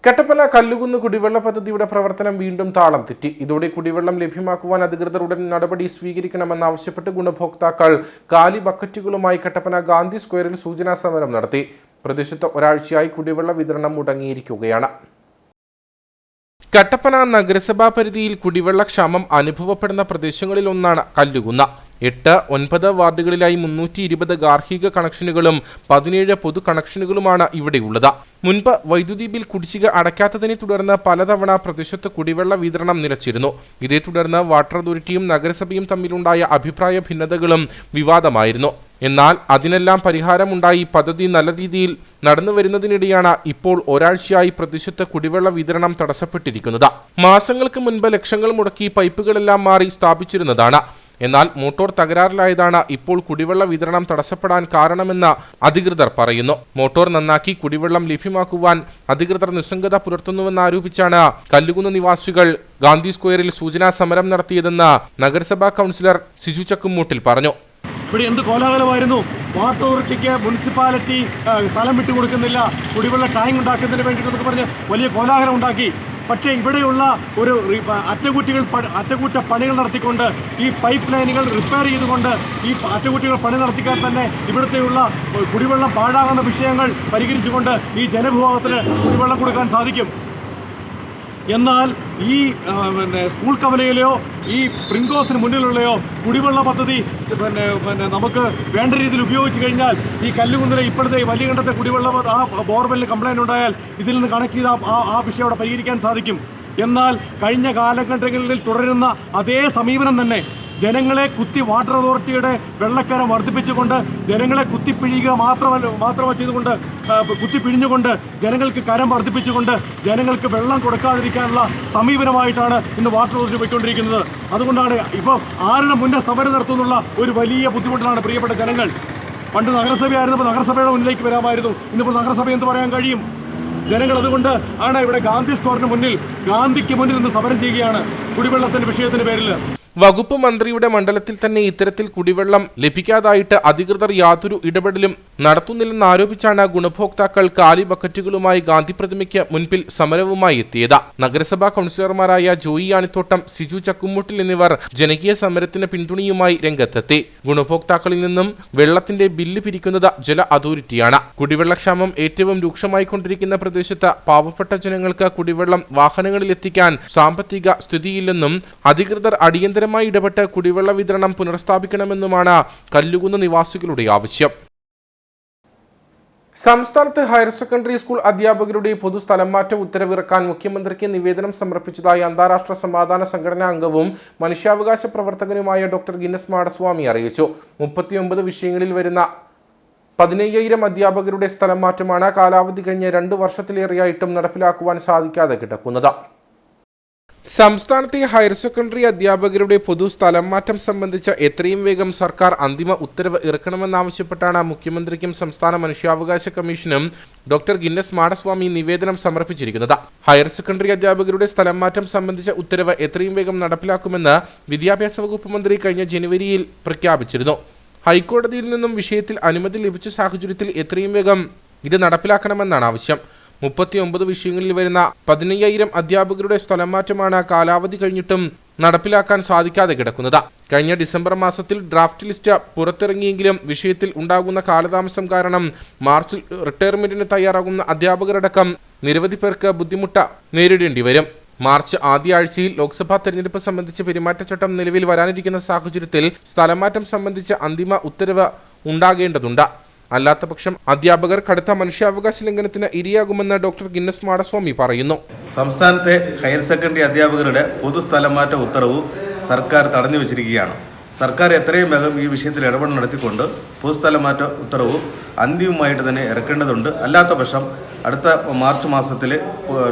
കട്ടപ്പന കല്ലുകുന്ന് കുടിവെള്ള പദ്ധതിയുടെ പ്രവർത്തനം വീണ്ടും താളം തെറ്റി. ഇതോടെ കുടിവെള്ളം ലഭ്യമാക്കുവാൻ അധികൃതർ ഉടൻ നടപടി സ്വീകരിക്കണമെന്നാവശ്യപ്പെട്ട് ഗുണഭോക്താക്കൾ കാലി ബക്കറ്റുകളുമായി കട്ടപ്പന ഗാന്ധി സ്ക്വയറിൽ സൂചനാ സമരം നടത്തി. പ്രദേശത്ത് ഒരാഴ്ചയായി കുടിവെള്ള വിതരണം മുടങ്ങിയിരിക്കുകയാണ്. കട്ടപ്പന നഗരസഭാ പരിധിയിൽ കുടിവെള്ളക്ഷാമം അനുഭവപ്പെടുന്ന പ്രദേശങ്ങളിലൊന്നാണ് കല്ലുകുന്ന്. 8, 9 വാർഡുകളിലായി 320 ഗാർഹിക കണക്ഷനുകളും 17 പൊതു കണക്ഷനുകളുമാണ് ഇവിടെയുള്ളത്. മുൻപ് വൈദ്യുതി ബിൽ കുടിശ്ശിക അടയ്ക്കാത്തതിനെ തുടർന്ന് പലതവണ പ്രദേശത്ത് കുടിവെള്ള വിതരണം നിലച്ചിരുന്നു. ഇതേ തുടർന്ന് വാട്ടർ അതോറിറ്റിയും നഗരസഭയും തമ്മിലുണ്ടായ അഭിപ്രായ ഭിന്നതകളും വിവാദമായിരുന്നു. എന്നാൽ അതിനെല്ലാം പരിഹാരമുണ്ടായി പദ്ധതി നല്ല രീതിയിൽ നടന്നുവരുന്നതിനിടെയാണ് ഇപ്പോൾ ഒരാഴ്ചയായി പ്രദേശത്ത് കുടിവെള്ള വിതരണം തടസ്സപ്പെട്ടിരിക്കുന്നത്. മാസങ്ങൾക്ക് മുൻപ് ലക്ഷങ്ങൾ മുടക്കി പൈപ്പുകളെല്ലാം മാറി സ്ഥാപിച്ചിരുന്നതാണ്. എന്നാൽ മോട്ടോർ തകരാറിലായതാണ് ഇപ്പോൾ കുടിവെള്ള വിതരണം തടസ്സപ്പെടാൻ കാരണമെന്ന് അധികൃതർ പറയുന്നു. മോട്ടോർ നന്നാക്കി കുടിവെള്ളം ലഭ്യമാക്കുവാൻ അധികൃതർ നിസ്സംഗത പുലർത്തുന്നുവെന്നാരോപിച്ചാണ് കല്ലുകുന്ന് നിവാസികൾ ഗാന്ധി സ്ക്വയറിൽ സൂചനാ സമരം നടത്തിയതെന്ന് നഗരസഭാ കൗൺസിലർ സിജു ചക്കുമൂട്ടിൽ പറഞ്ഞു. ഇവിടെ എന്ത് കോലാഹലമായിരുന്നു. വാട്ടർ അതോറിറ്റിക്ക് മുനിസിപ്പാലിറ്റി സ്ഥലം വിട്ടുകൊടുക്കുന്നില്ല, കുടിവെള്ള ടാങ്ക് ഉണ്ടാക്കുന്നതിന് വേണ്ടിയിട്ടൊക്കെ പറഞ്ഞ് വലിയ കോലാഹലം ഉണ്ടാക്കി. പക്ഷേ ഇവിടെയുള്ള ഒരു അറ്റകുറ്റ പണികൾ നടത്തിക്കൊണ്ട് ഈ പൈപ്പ് ലൈനുകൾ റിപ്പയർ ചെയ്തുകൊണ്ട് ഈ അറ്റകുറ്റകൾ പണി നടത്തിക്കാൻ തന്നെ ഇവിടുത്തെയുള്ള കുടിവെള്ളം പാഴാകുന്ന വിഷയങ്ങൾ പരിഹരിച്ചുകൊണ്ട് ഈ ജനവിഭാഗത്തിന് കുടിവെള്ളം കൊടുക്കാൻ സാധിക്കും. എന്നാൽ ഈ സ്കൂൾ കവലയിലെയോ ഈ പ്രിങ്കോസിന് മുന്നിലുള്ളയോ കുടിവെള്ള പദ്ധതി നമുക്ക് വേണ്ട രീതിയിൽ ഉപയോഗിച്ച് കഴിഞ്ഞാൽ ഈ കല്ലുകുന്നിലെ ഇപ്പോഴത്തെ വലിയ കണ്ടത്തെ കുടിവെള്ള ആ ബോർവെല്ലിന് കംപ്ലൈൻറ്റ് ഉണ്ടായാൽ ഇതിൽ നിന്ന് കണക്ട് ചെയ്ത് ആ വിഷയം അവിടെ പരിഹരിക്കാൻ സാധിക്കും. എന്നാൽ കഴിഞ്ഞ കാലഘട്ടങ്ങളിൽ തുടരുന്ന അതേ സമീപനം തന്നെ ജനങ്ങളെ വാട്ടർ അതോറിറ്റിയുടെ വെള്ളക്കരം വർദ്ധിപ്പിച്ചുകൊണ്ട് ജനങ്ങളെ കുത്തിപ്പിഴിയുക മാത്രമേ ചെയ്തുകൊണ്ട് കുത്തിപ്പിഴിഞ്ഞുകൊണ്ട് ജനങ്ങൾക്ക് കരം വർദ്ധിപ്പിച്ചുകൊണ്ട് ജനങ്ങൾക്ക് വെള്ളം കൊടുക്കാതിരിക്കാനുള്ള സമീപനമായിട്ടാണ് ഇന്ന് വാട്ടർ അതോറിറ്റി പോയിക്കൊണ്ടിരിക്കുന്നത്. അതുകൊണ്ടാണ് ഇപ്പോൾ ആരുടെ മുന്നേ സമരം നടത്തുന്നുള്ള ഒരു വലിയ ബുദ്ധിമുട്ടിലാണ് പ്രിയപ്പെട്ട ജനങ്ങൾ. പണ്ട് നഗരസഭയായിരുന്നപ്പോൾ നഗരസഭയുടെ മുന്നിലേക്ക് വരാമായിരുന്നു. ഇന്നിപ്പോൾ നഗരസഭ എന്ത് പറയാൻ കഴിയും? ജനങ്ങൾ അതുകൊണ്ട് ആണ് ഇവിടെ ഗാന്ധി സ്ക്വയറിന് മുന്നിൽ ഗാന്ധിക്ക് മുന്നിൽ നിന്ന് സമരം ചെയ്യുകയാണ് കുടിവെള്ളത്തിന്റെ വിഷയത്തിന്റെ പേരിൽ. വകുപ്പ് മന്ത്രിയുടെ മണ്ഡലത്തിൽ തന്നെ ഇത്തരത്തിൽ കുടിവെള്ളം ലഭിക്കാതായിട്ട് അധികൃതർ യാതൊരു ഇടപെടലും നടത്തുന്നില്ലെന്നാരോപിച്ചാണ് ഗുണഭോക്താക്കൾ കാലി ബക്കറ്റുകളുമായി ഗാന്ധി പ്രതിമയ്ക്ക് മുൻപിൽ സമരവുമായി എത്തിയത്. നഗരസഭാ കൗൺസിലർമാരായ ജോയി ആണിത്തോട്ടം, സിജു ചക്കുമൂട്ടിൽ എന്നിവർ ജനകീയ സമരത്തിന് പിന്തുണയുമായി രംഗത്തെത്തി. ഗുണഭോക്താക്കളിൽ നിന്നും വെള്ളത്തിന്റെ ബില്ല് പിരിക്കുന്നത് ജല അതോറിറ്റിയാണ്. കുടിവെള്ളക്ഷാമം ഏറ്റവും രൂക്ഷമായിക്കൊണ്ടിരിക്കുന്ന പ്രദേശത്ത് പാവപ്പെട്ട ജനങ്ങൾക്ക് കുടിവെള്ളം വാഹനങ്ങളിൽ എത്തിക്കാൻ സാമ്പത്തിക സ്ഥിതിയില്ലെന്നും അധികൃതർ അടിയന്തരമായി ഇടപെട്ട് കുടിവെള്ള വിതരണം പുനഃസ്ഥാപിക്കണമെന്നുമാണ് കല്ലുകുന്ന് നിവാസികളുടെ ആവശ്യം. സംസ്ഥാനത്ത് ഹയർ സെക്കൻഡറി സ്കൂൾ അധ്യാപകരുടെ പൊതുസ്ഥലം മാറ്റ ഉത്തരവിറക്കാൻ മുഖ്യമന്ത്രിക്ക് നിവേദനം സമർപ്പിച്ചതായി അന്താരാഷ്ട്ര സമാധാന സംഘടനാ അംഗവും മനുഷ്യാവകാശ പ്രവർത്തകനുമായ ഡോക്ടർ ഗിന്നസ് മാടസ്വാമി അറിയിച്ചു. 39 വിഷയങ്ങളിൽ വരുന്ന 15,000 അധ്യാപകരുടെ സ്ഥലം മാറ്റമാണ് കാലാവധി കഴിഞ്ഞ 2 വർഷത്തിലേറെയായിട്ടും നടപ്പിലാക്കുവാൻ സാധിക്കാതെ കിടക്കുന്നത്. സംസ്ഥാനത്തെ ഹയർ സെക്കൻഡറി അധ്യാപകരുടെ പൊതു സ്ഥലം മാറ്റം സംബന്ധിച്ച് എത്രയും വേഗം സർക്കാർ അന്തിമ ഉത്തരവ് ഇറക്കണമെന്നാവശ്യപ്പെട്ടാണ് മുഖ്യമന്ത്രിക്കും സംസ്ഥാന മനുഷ്യാവകാശ കമ്മീഷനും ഡോക്ടർ ഗിന്നസ് മാടസ്വാമി നിവേദനം സമർപ്പിച്ചിരിക്കുന്നത്. ഹയർ സെക്കൻഡറി അധ്യാപകരുടെ സ്ഥലം മാറ്റം സംബന്ധിച്ച ഉത്തരവ് എത്രയും വേഗം നടപ്പിലാക്കുമെന്ന് വിദ്യാഭ്യാസ വകുപ്പ് മന്ത്രി കഴിഞ്ഞ ജനുവരിയിൽ പ്രഖ്യാപിച്ചിരുന്നു. ഹൈക്കോടതിയിൽ നിന്നും വിഷയത്തിൽ അനുമതി ലഭിച്ച സാഹചര്യത്തിൽ എത്രയും വേഗം ഇത് നടപ്പിലാക്കണമെന്നാണ് ആവശ്യം. 39 വിഷയങ്ങളിൽ വരുന്ന 15,000 അധ്യാപകരുടെ സ്ഥലം മാറ്റമാണ് കാലാവധി കഴിഞ്ഞിട്ടും നടപ്പിലാക്കാൻ സാധിക്കാതെ കിടക്കുന്നത്. കഴിഞ്ഞ ഡിസംബർ മാസത്തിൽ ഡ്രാഫ്റ്റ് ലിസ്റ്റ് പുറത്തിറങ്ങിയെങ്കിലും വിഷയത്തിൽ ഉണ്ടാകുന്ന കാലതാമസം കാരണം മാർച്ചിൽ റിട്ടയർമെന്റിന് തയ്യാറാകുന്ന അധ്യാപകരടക്കം നിരവധി പേർക്ക് ബുദ്ധിമുട്ട് നേരിടേണ്ടി വരും. മാർച്ച് ആദ്യ ആഴ്ചയിൽ ലോക്സഭാ തെരഞ്ഞെടുപ്പ് സംബന്ധിച്ച് പെരുമാറ്റച്ചട്ടം നിലവിൽ വരാനിരിക്കുന്ന സാഹചര്യത്തിൽ സ്ഥലമാറ്റം സംബന്ധിച്ച് അന്തിമ ഉത്തരവ് ഉണ്ടാകേണ്ടതുണ്ട്. അല്ലാത്തപക്ഷം അധ്യാപകർ കടുത്ത മനുഷ്യാവകാശ ലംഘനത്തിന് ഇരയാകുമെന്ന് ഡോക്ടർ ഗിന്നസ് മാടസ്വാമി പറയുന്നു. സംസ്ഥാനത്തെ ഹയർ സെക്കൻഡറി അധ്യാപകരുടെ പൊതുസ്ഥലമാറ്റ ഉത്തരവ് സർക്കാർ തടഞ്ഞു വെച്ചിരിക്കുകയാണ്. സർക്കാർ എത്രയും വേഗം ഈ വിഷയത്തിൽ ഇടപെടൽ നടത്തിക്കൊണ്ട് പൊതുസ്ഥലമാറ്റ ഉത്തരവ് അന്തിമമായിട്ട് തന്നെ ഇറക്കേണ്ടതുണ്ട്. അല്ലാത്ത പക്ഷം അടുത്ത മാർച്ച് മാസത്തിൽ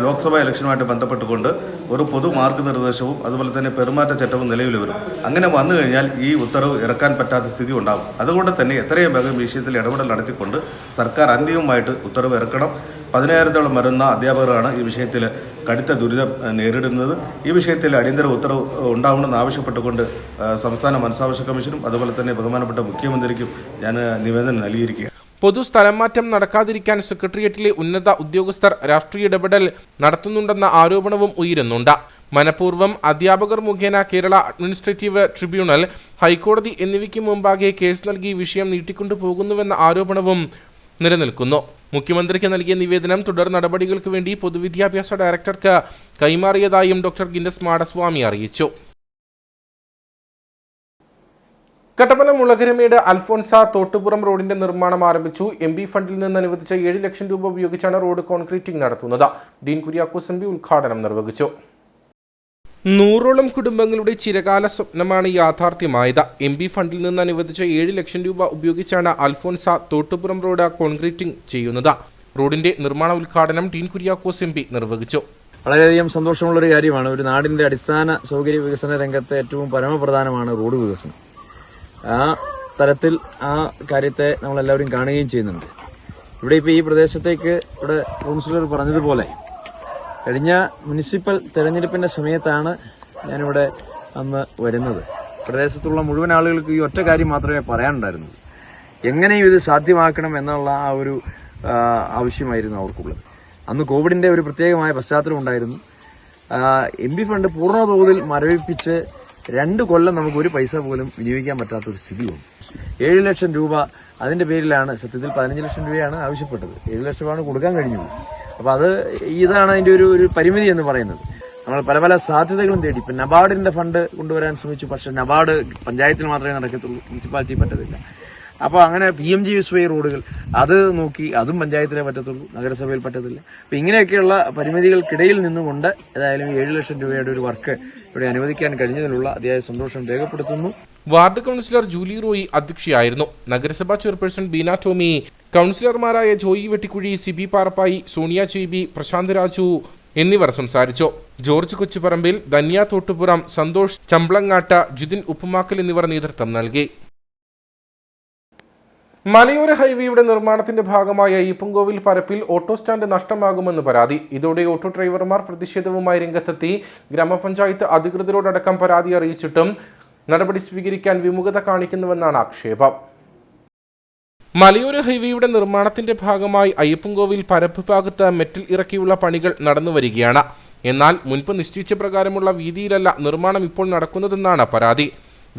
ലോക്സഭാ ഇലക്ഷനുമായിട്ട് ബന്ധപ്പെട്ടുകൊണ്ട് ഒരു പൊതു മാർഗ്ഗനിർദ്ദേശവും അതുപോലെ തന്നെ പെരുമാറ്റച്ചട്ടവും നിലവിൽ വരും. അങ്ങനെ വന്നു കഴിഞ്ഞാൽ ഈ ഉത്തരവ് ഇറക്കാൻ പറ്റാത്ത സ്ഥിതി ഉണ്ടാകും. അതുകൊണ്ട് തന്നെ എത്രയും വേഗം വിഷയത്തിൽ ഇടപെടൽ നടത്തിക്കൊണ്ട് സർക്കാർ അന്തിമമായിട്ട് ഉത്തരവ് ഇറക്കണം. 10,000-ഓളം വരുന്ന അധ്യാപകരാണ് ഈ വിഷയത്തിൽ കടുത്ത ദുരിതം നേരിടുന്നത്. ഈ വിഷയത്തിൽ അടിയന്തര ഉത്തരവ് ഉണ്ടാവണമെന്ന് ആവശ്യപ്പെട്ടുകൊണ്ട് സംസ്ഥാന മനുഷ്യാവകാശ കമ്മീഷനും അതുപോലെ തന്നെ ബഹുമാനപ്പെട്ട മുഖ്യമന്ത്രിക്കും ഞാൻ നിവേദനം നൽകിയിരിക്കുകയാണ്. പൊതു സ്ഥലം മാറ്റം നടക്കാതിരിക്കാൻ സെക്രട്ടേറിയറ്റിലെ ഉന്നത ഉദ്യോഗസ്ഥർ രാഷ്ട്രീയ ഇടപെടൽ നടത്തുന്നുണ്ടെന്ന ആരോപണവും ഉയരുന്നുണ്ട്. മനഃപൂർവ്വം അധ്യാപകർ മുഖേന കേരള അഡ്മിനിസ്ട്രേറ്റീവ് ട്രിബ്യൂണൽ, ഹൈക്കോടതി എന്നിവയ്ക്ക് മുമ്പാകെ കേസ് നൽകി വിഷയം നീട്ടിക്കൊണ്ടുപോകുന്നുവെന്ന ആരോപണവും നിലനിൽക്കുന്നു. മുഖ്യമന്ത്രിക്ക് നൽകിയ നിവേദനം തുടർ നടപടികൾക്ക് വേണ്ടി പൊതുവിദ്യാഭ്യാസ ഡയറക്ടർക്ക് കൈമാറിയതായും ഡോക്ടർ ഗിന്നസ് മാടസ്വാമി അറിയിച്ചു. കട്ടപ്പന മുളകരമേട് അൽഫോൻസ തോട്ടുപുറം റോഡിന്റെ നിർമ്മാണം ആരംഭിച്ചു. എംപി ഫണ്ടിൽ നിന്ന് അനുവദിച്ച 7 ലക്ഷം രൂപ ഉപയോഗിച്ചാണ് റോഡ് കോൺക്രീറ്റിംഗ് നടത്തുന്നത്. ഡീൻ കുര്യാക്കോസ് എംപി ഉദ്ഘാടനം നിർവഹിച്ചു. 100ഓളം കുടുംബങ്ങളുടെ ചിരകാല സ്വപ്നമാണ് യാഥാർത്ഥ്യമായത്. എംപി ഫണ്ടിൽ നിന്ന് അനുവദിച്ച 7 ലക്ഷം രൂപ ഉപയോഗിച്ചാണ് അൽഫോൻസ തോട്ടുപുറം റോഡ് കോൺക്രീറ്റിംഗ് ചെയ്യുന്നത്. റോഡിന്റെ നിർമ്മാണ ഉദ്ഘാടനം ഡീൻ കുര്യാക്കോസ് എംപി നിർവഹിച്ചു. വളരെയധികം സന്തോഷമുള്ളൊരു കാര്യമാണ്. ഒരു നാടിന്റെ അടിസ്ഥാന സൗകര്യ വികസന രംഗത്ത് ഏറ്റവും പരമപ്രധാനമാണ് റോഡ് വികസനം. ആ തരത്തിൽ ആ കാര്യത്തെ നമ്മളെല്ലാവരും കാണുകയും ചെയ്യുന്നുണ്ട്. ഇവിടെ ഇപ്പോൾ ഈ പ്രദേശത്തേക്ക് ഇവിടെ കൗൺസിലർ പറഞ്ഞതുപോലെ കഴിഞ്ഞ മുനിസിപ്പൽ തെരഞ്ഞെടുപ്പിന്റെ സമയത്താണ് ഞാനിവിടെ അന്ന് വരുന്നത്. പ്രദേശത്തുള്ള മുഴുവൻ ആളുകൾക്ക് ഈ ഒറ്റ കാര്യം മാത്രമേ പറയാനുണ്ടായിരുന്നുള്ളൂ. എങ്ങനെയും ഇത് സാധ്യമാക്കണം എന്നുള്ള ആ ഒരു ആവശ്യമായിരുന്നു അവർക്കുള്ളത്. അന്ന് കോവിഡിന്റെ ഒരു പ്രത്യേകമായ പശ്ചാത്തലം ഉണ്ടായിരുന്നു. എംപി ഫണ്ട് പൂർണ്ണ തോതിൽ മരവിപ്പിച്ച് 2 കൊല്ലം നമുക്ക് ഒരു പൈസ പോലും വിനിയോഗിക്കാൻ പറ്റാത്തൊരു സ്ഥിതി വന്നു. 7 ലക്ഷം രൂപ അതിന്റെ പേരിലാണ്, സത്യത്തിൽ 15 ലക്ഷം രൂപയാണ് ആവശ്യപ്പെട്ടത്. 7 ലക്ഷമാണ് കൊടുക്കാൻ കഴിഞ്ഞത്. അപ്പൊ ഇതാണ് അതിന്റെ ഒരു പരിമിതി എന്ന് പറയുന്നത്. നമ്മൾ പല സാധ്യതകളും തേടി. ഇപ്പൊ നബാർഡിന്റെ ഫണ്ട് കൊണ്ടുവരാൻ ശ്രമിച്ചു. പക്ഷെ നബാർഡ് പഞ്ചായത്തിൽ മാത്രമേ നടക്കത്തുള്ളൂ, മുനിസിപ്പാലിറ്റി പറ്റത്തില്ല. അപ്പോൾ അങ്ങനെ PMGSY റോഡുകൾ അത് നോക്കി, അതും പഞ്ചായത്തിലേ പറ്റത്തുള്ളൂ, നഗരസഭയിൽ പറ്റത്തില്ല. അപ്പൊ ഇങ്ങനെയൊക്കെയുള്ള പരിമിതികൾക്കിടയിൽ നിന്നുകൊണ്ട് ഏതായാലും 7 ലക്ഷം രൂപയുടെ ഒരു വർക്ക് ഇവിടെ അനുവദിക്കാൻ കഴിഞ്ഞതിലുള്ള അതിയായ സന്തോഷം രേഖപ്പെടുത്തുന്നു. വാർഡ് കൌൺസിലർ ജൂലി റോയി അധ്യക്ഷയായിരുന്നു. നഗരസഭാ ചെയർപേഴ്സൺ ബീന ടോമി, കൌൺസിലർമാരായ ജോയി വെട്ടിക്കുഴി, സിബി പാറപ്പായി, സോണിയ JB, പ്രശാന്ത് രാജു എന്നിവർ സംസാരിച്ചു. ജോർജ് കൊച്ചുപറമ്പിൽ, ധന്യ തോട്ടുപുറം, സന്തോഷ് ചമ്പളങ്ങാട്ട്, ജിതിൻ ഉപ്പുമാക്കൽ എന്നിവർ നേതൃത്വം നൽകി. മലയോര ഹൈവേയുടെ നിർമ്മാണത്തിന്റെ ഭാഗമായ അയ്യപ്പൻകോവിൽ പരപ്പിൽ ഓട്ടോ സ്റ്റാൻഡ് നഷ്ടമാകുമെന്ന് പരാതി. ഇതോടെ ഓട്ടോ ഡ്രൈവർമാർ പ്രതിഷേധവുമായി രംഗത്തെത്തി. ഗ്രാമപഞ്ചായത്ത് അധികൃതരോടടക്കം പരാതി അറിയിച്ചിട്ടും നടപടി സ്വീകരിക്കാൻ വിമുഖത കാണിക്കുന്നുവെന്നാണ് ആക്ഷേപം. മലയോര ഹൈവേയുടെ നിർമ്മാണത്തിന്റെ ഭാഗമായി അയ്യപ്പൻകോവിൽ പരപ്പ് ഭാഗത്ത് മെറ്റൽ ഇറക്കിയുള്ള പണികൾ നടന്നുവരികയാണ്. എന്നാൽ മുൻപ് നിശ്ചയിച്ച പ്രകാരമുള്ള വീതിയിലല്ല നിർമ്മാണം ഇപ്പോൾ നടക്കുന്നതെന്നാണ് പരാതി.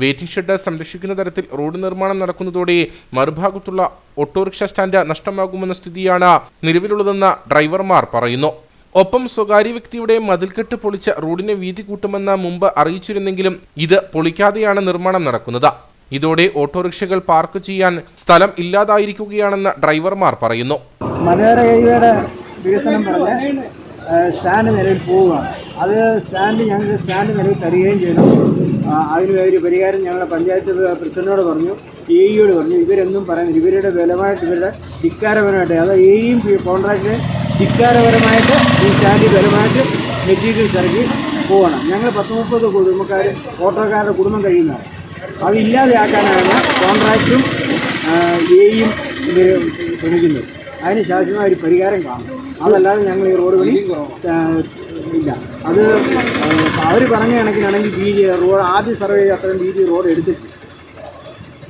വെയിറ്റിംഗ് ഷെഡ് സംരക്ഷിക്കുന്ന തരത്തിൽ റോഡ് നിർമ്മാണം നടക്കുന്നതോടെ മറുഭാഗത്തുള്ള ഓട്ടോറിക്ഷ സ്റ്റാൻഡ് നഷ്ടമാകുമെന്ന സ്ഥിതിയാണ് നിലവിലുള്ളതെന്ന് ഡ്രൈവർമാർ പറയുന്നു. ഒപ്പം സ്വകാര്യ വ്യക്തിയുടെ മതിൽക്കെട്ട് പൊളിച്ച് റോഡിന് വീതി കൂട്ടുമെന്ന് മുമ്പ് അറിയിച്ചിരുന്നെങ്കിലും ഇത് പൊളിക്കാതെയാണ് നിർമ്മാണം നടക്കുന്നത്. ഇതോടെ ഓട്ടോറിക്ഷകൾ പാർക്ക് ചെയ്യാൻ സ്ഥലം ഇല്ലാതായിരിക്കുകയാണെന്ന് ഡ്രൈവർമാർ പറയുന്നു. മലയോര ഹൈവേയുടെ വികസനം പറഞ്ഞ് സ്റ്റാൻഡ് നിലവിൽ പോവുകയാണ്. അത് ഞങ്ങൾക്ക് സ്റ്റാൻഡ് നിലവിൽ തരികയും ചെയ്യണം. അതിന് ഒരു പരിഹാരം ഞങ്ങളുടെ പഞ്ചായത്ത് പ്രസിഡന്റിനോട് പറഞ്ഞു, AEയോട് പറഞ്ഞു. ഇവരൊന്നും പറയുന്നില്ല. ഇവരുടെ ബലമായിട്ട്, ഇവരുടെ ധിക്കാരപരമായിട്ട്, അതായത് AEയും കോൺട്രാക്ടറെ ധിക്കാരപരമായിട്ട് ഈ സ്റ്റാൻഡിൽ ബലമായിട്ട് മെറ്റീരിയൽസ് ഇറക്കി പോകണം. ഞങ്ങൾ 10-30 കുടുംബക്കാർ, ഓട്ടോക്കാരുടെ കുടുംബം കഴിയുന്നതാണ്. അതില്ലാതെയാക്കാനാണ് കോൺട്രാക്റ്റും AEയും ഇവർ ശ്രമിക്കുന്നത്. അതിന് ശാശ്വതമായ ഒരു പരിഹാരം കാണും. അതല്ലാതെ ഞങ്ങൾ ഈ റോഡ് പണി ഇല്ല. അത് അവർ പറഞ്ഞ കണക്കിനാണെങ്കിൽ വീതി റോഡ് ആദ്യ സർവേ അത്രയും വീതി റോഡ് എടുത്തിട്ട്,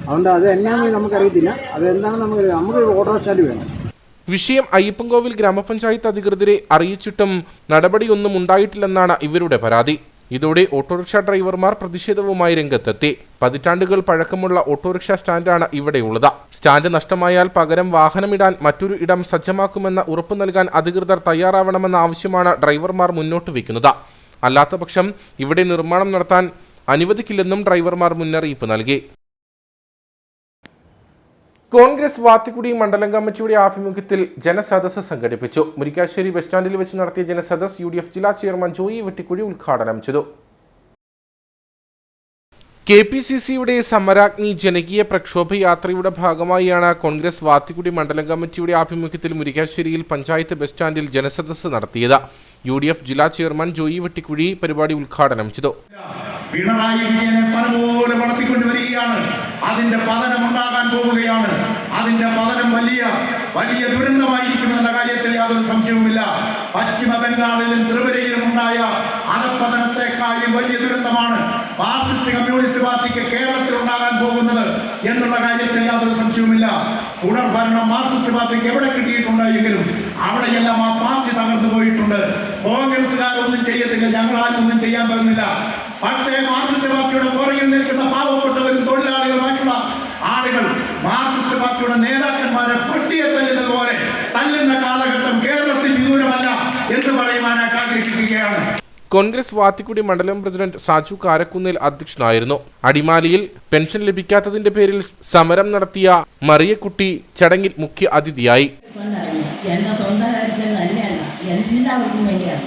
അതുകൊണ്ട് അത് എന്നാണെന്ന് നമുക്കറിയത്തില്ല. അതെന്താണെന്ന് നമുക്ക് ഓട്ടോ സ്റ്റാൻഡ് വേണം. വിഷയം അയ്യപ്പൻകോവിൽ ഗ്രാമപഞ്ചായത്ത് അധികൃതരെ അറിയിച്ചിട്ടും നടപടിയൊന്നും ഉണ്ടായിട്ടില്ലെന്നാണ് ഇവരുടെ പരാതി. ഇതോടെ ഓട്ടോറിക്ഷ ഡ്രൈവർമാർ പ്രതിഷേധവുമായി രംഗത്തെത്തി. പതിറ്റാണ്ടുകൾ പഴക്കമുള്ള ഓട്ടോറിക്ഷ സ്റ്റാൻഡാണ് ഇവിടെയുള്ളത്. സ്റ്റാൻഡ് നഷ്ടമായാൽ പകരം വാഹനമിടാൻ മറ്റൊരു ഇടം സജ്ജമാക്കുമെന്ന ഉറപ്പു നൽകാൻ അധികൃതർ തയ്യാറാവണമെന്ന ആവശ്യമാണ് ഡ്രൈവർമാർ മുന്നോട്ട് വയ്ക്കുന്നത്. അല്ലാത്തപക്ഷം ഇവിടെ നിർമ്മാണം നടത്താൻ അനുവദിക്കില്ലെന്നും ഡ്രൈവർമാർ മുന്നറിയിപ്പ് നൽകി. കോൺഗ്രസ് വാത്തിക്കുടി മണ്ഡലം കമ്മിറ്റിയുടെ ആഭിമുഖ്യത്തിൽ ജനസദസ്സ് സംഘടിപ്പിച്ചു. മുരിക്കാശ്ശേരി ബസ് സ്റ്റാൻഡിൽ വെച്ച് നടത്തിയ ജനസദസ്സ് UDF ജില്ലാ ചെയർമാൻ ജോയി വെട്ടിക്കുഴി ഉദ്ഘാടനം ചെയ്തു. KPCCയുടെ സമരാഗ്നി ജനകീയ പ്രക്ഷോഭ യാത്രയുടെ ഭാഗമായാണ് കോൺഗ്രസ് വാത്തിക്കുടി മണ്ഡലം കമ്മിറ്റിയുടെ ആഭിമുഖ്യത്തിൽ മുരിക്കാശ്ശേരിയിൽ പഞ്ചായത്ത് ബസ് സ്റ്റാൻഡിൽ ജനസദസ്സ് നടത്തിയത്. UDF ജില്ലാ ചെയർമാൻ ജോയി വെട്ടിക്കുഴി പരിപാടി ഉദ്ഘാടനം ചെയ്തു. പിണറായി വിജയനെ പലപോലെ വളർത്തിക്കൊണ്ടുവരികയാണ്. അതിന്റെ പതനം ഉണ്ടാകാൻ പോവുകയാണ്. അതിന്റെ പതനം വലിയ ദുരന്തമായിരിക്കുമെന്ന കാര്യത്തിൽ യാതൊരു സംശയവുമില്ല. പശ്ചിമ ബംഗാളിലും ത്രിപുരയിലും ഉണ്ടായ അധപ്പതനത്തെക്കാളും വലിയ ദുരന്തമാണ് മാർക്സിസ്റ്റ് കമ്മ്യൂണിസ്റ്റ് പാർട്ടിക്ക് കേരളത്തിൽ ഉണ്ടാകാൻ പോകുന്നത് എന്നുള്ള കാര്യത്തിൽ യാതൊരു സംശയവുമില്ല. തുടർഭരണം മാർക്സിസ്റ്റ് പാർട്ടിക്ക് എവിടെ കിട്ടിയിട്ടുണ്ടെങ്കിലും അവിടെയെല്ലാം ആ പാർട്ടി തകർന്നു പോയിട്ടുണ്ട്. കോൺഗ്രസ്സുകാരൊന്നും ചെയ്യത്തില്ല, ഞങ്ങളാരും ഒന്നും ചെയ്യാൻ പോകുന്നില്ല. പക്ഷേ മാർക്സിസ്റ്റ് പാർട്ടിയുടെ പുറകിൽ നിൽക്കുന്ന പാവപ്പെട്ടവരും തൊഴിലാളികളുമായിട്ടുള്ള ആളുകൾ മാർക്സിസ്റ്റ് പാർട്ടിയുടെ നേതാക്കന്മാരെ പട്ടിയെ തല്ലുന്നത് പോലെ തല്ലുന്ന കാലഘട്ടം കേരളത്തിൽ വിദൂരമല്ല എന്ന് പറയുവാനായിട്ട് ആഗ്രഹിക്കുകയാണ്. കോൺഗ്രസ് വാത്തിക്കുടി മണ്ഡലം പ്രസിഡന്റ് സാജു കാരക്കുന്നിൽ അധ്യക്ഷനായിരുന്നു. അടിമാലിയിൽ പെൻഷൻ ലഭിക്കാത്തതിന്റെ പേരിൽ സമരം നടത്തിയ മറിയക്കുട്ടി ചടങ്ങിൽ മുഖ്യ അതിഥിയായി. എന്റെ സ്വന്തം കാര്യത്തിൽ തന്നെയല്ല, എല്ലാവർക്കും വേണ്ടിയാണ്.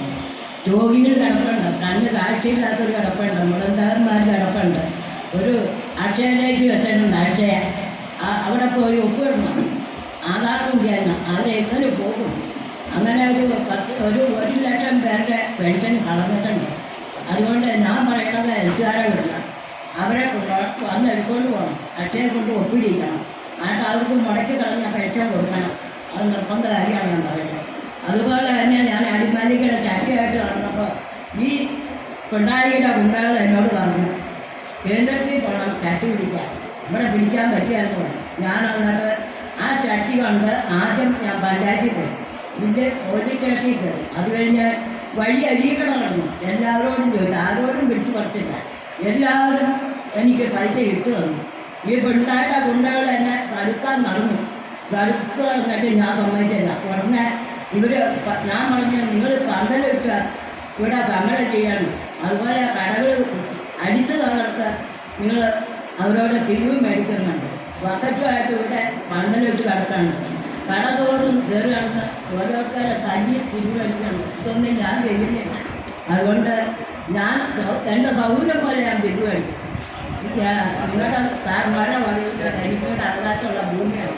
രോഗികൾ കിടപ്പുണ്ട്, കണ്ണ് കാഴ്ചയില്ലാത്തൊരു കിടപ്പുണ്ട്, മുടന്താരന്മാർ കിടപ്പുണ്ട്. ഒരു അക്ഷയയിലേക്ക് വെച്ചിട്ടുണ്ട്. അക്ഷയ അവിടെ പോയി ഒപ്പിടണം, ആധാർ കൂടിയായിരുന്നു. അവരെങ്ങനെ പോകും? അങ്ങനെ ഒരു 1,00,000 പേരുടെ പെൻഷൻ കളഞ്ഞിട്ടുണ്ട്. അതുകൊണ്ട് ഞാൻ പറയണത് എഴുത്തുകാരെ വിടണം, അവരെ വന്ന് എടുക്കൊണ്ട് പോകണം, അക്ഷയെ കൊണ്ട് ഒപ്പിടിക്കണം. ആയിട്ട് അവർക്ക് മുടക്കി കളഞ്ഞ പെൻഷൻ കൊടുക്കണം. അത് നിർബന്ധ കാര്യമാണ് ഞാൻ പറയുന്നത്. അതുപോലെ തന്നെ ഞാൻ അടിമാലിക്കയുടെ ചക്കയായിട്ട് നടന്നപ്പോൾ ഈ പിണറായിയുടെ ഗുണ്ടകൾ എന്നോട് പറഞ്ഞു, കേന്ദ്രത്തിൽ പോകണം ചട്ടി പിടിക്കാൻ, ഇവിടെ പിടിക്കാൻ പറ്റിയാന്ന് പറഞ്ഞു. ഞാൻ എന്നിട്ട് ആ ചട്ടി കൊണ്ട് ആദ്യം ഞാൻ പഞ്ചായത്തിൽ പോയി, ഇതിൻ്റെ പോലീസ് സ്റ്റേഷനിൽ കയറി. അത് കഴിഞ്ഞ് വഴി അരിയിക്കട നടന്നു. എല്ലാവരോടും ചോദിച്ചു, ആരോടും പിടിച്ചു പറിച്ചില്ല. എല്ലാവരും എനിക്ക് പൈസ ഇട്ട് തന്നു. ഈ പിണറായിയുടെ ഗുണ്ടകൾ എന്നെ തടുക്കാൻ നടന്നു. തടുത്തിട്ട് ഞാൻ സമ്മതിച്ചില്ല. ഉടനെ ഞാൻ പറഞ്ഞു, നിങ്ങൾ പന്തലിട്ട് ഇവിടെ സമരം ചെയ്യണം, അതുപോലെ കടകൾ അടിച്ചു തകർത്ത് നിങ്ങൾ അവരോട് പിരിവും മേടിക്കുന്നുണ്ട്. വർഷമായിട്ട് ഇവിടെ പന്തലിട്ട് കിടക്കാണ്. കട തോറും കയറി നടന്ന് ഓരോരുത്തരെ തല്ലി പിരിവെടുക്കണം. ഇതൊന്നും ഞാൻ ചെയ്യുന്നില്ല. അതുകൊണ്ട് ഞാൻ എൻ്റെ സൗകര്യം പോലെ ഞാൻ പിരിവെടുക്കും. നിങ്ങളുടെ മഴ വന്നിട്ട് എനിക്കിവിടെ അവകാശമുള്ള ഭൂമിയാണ്.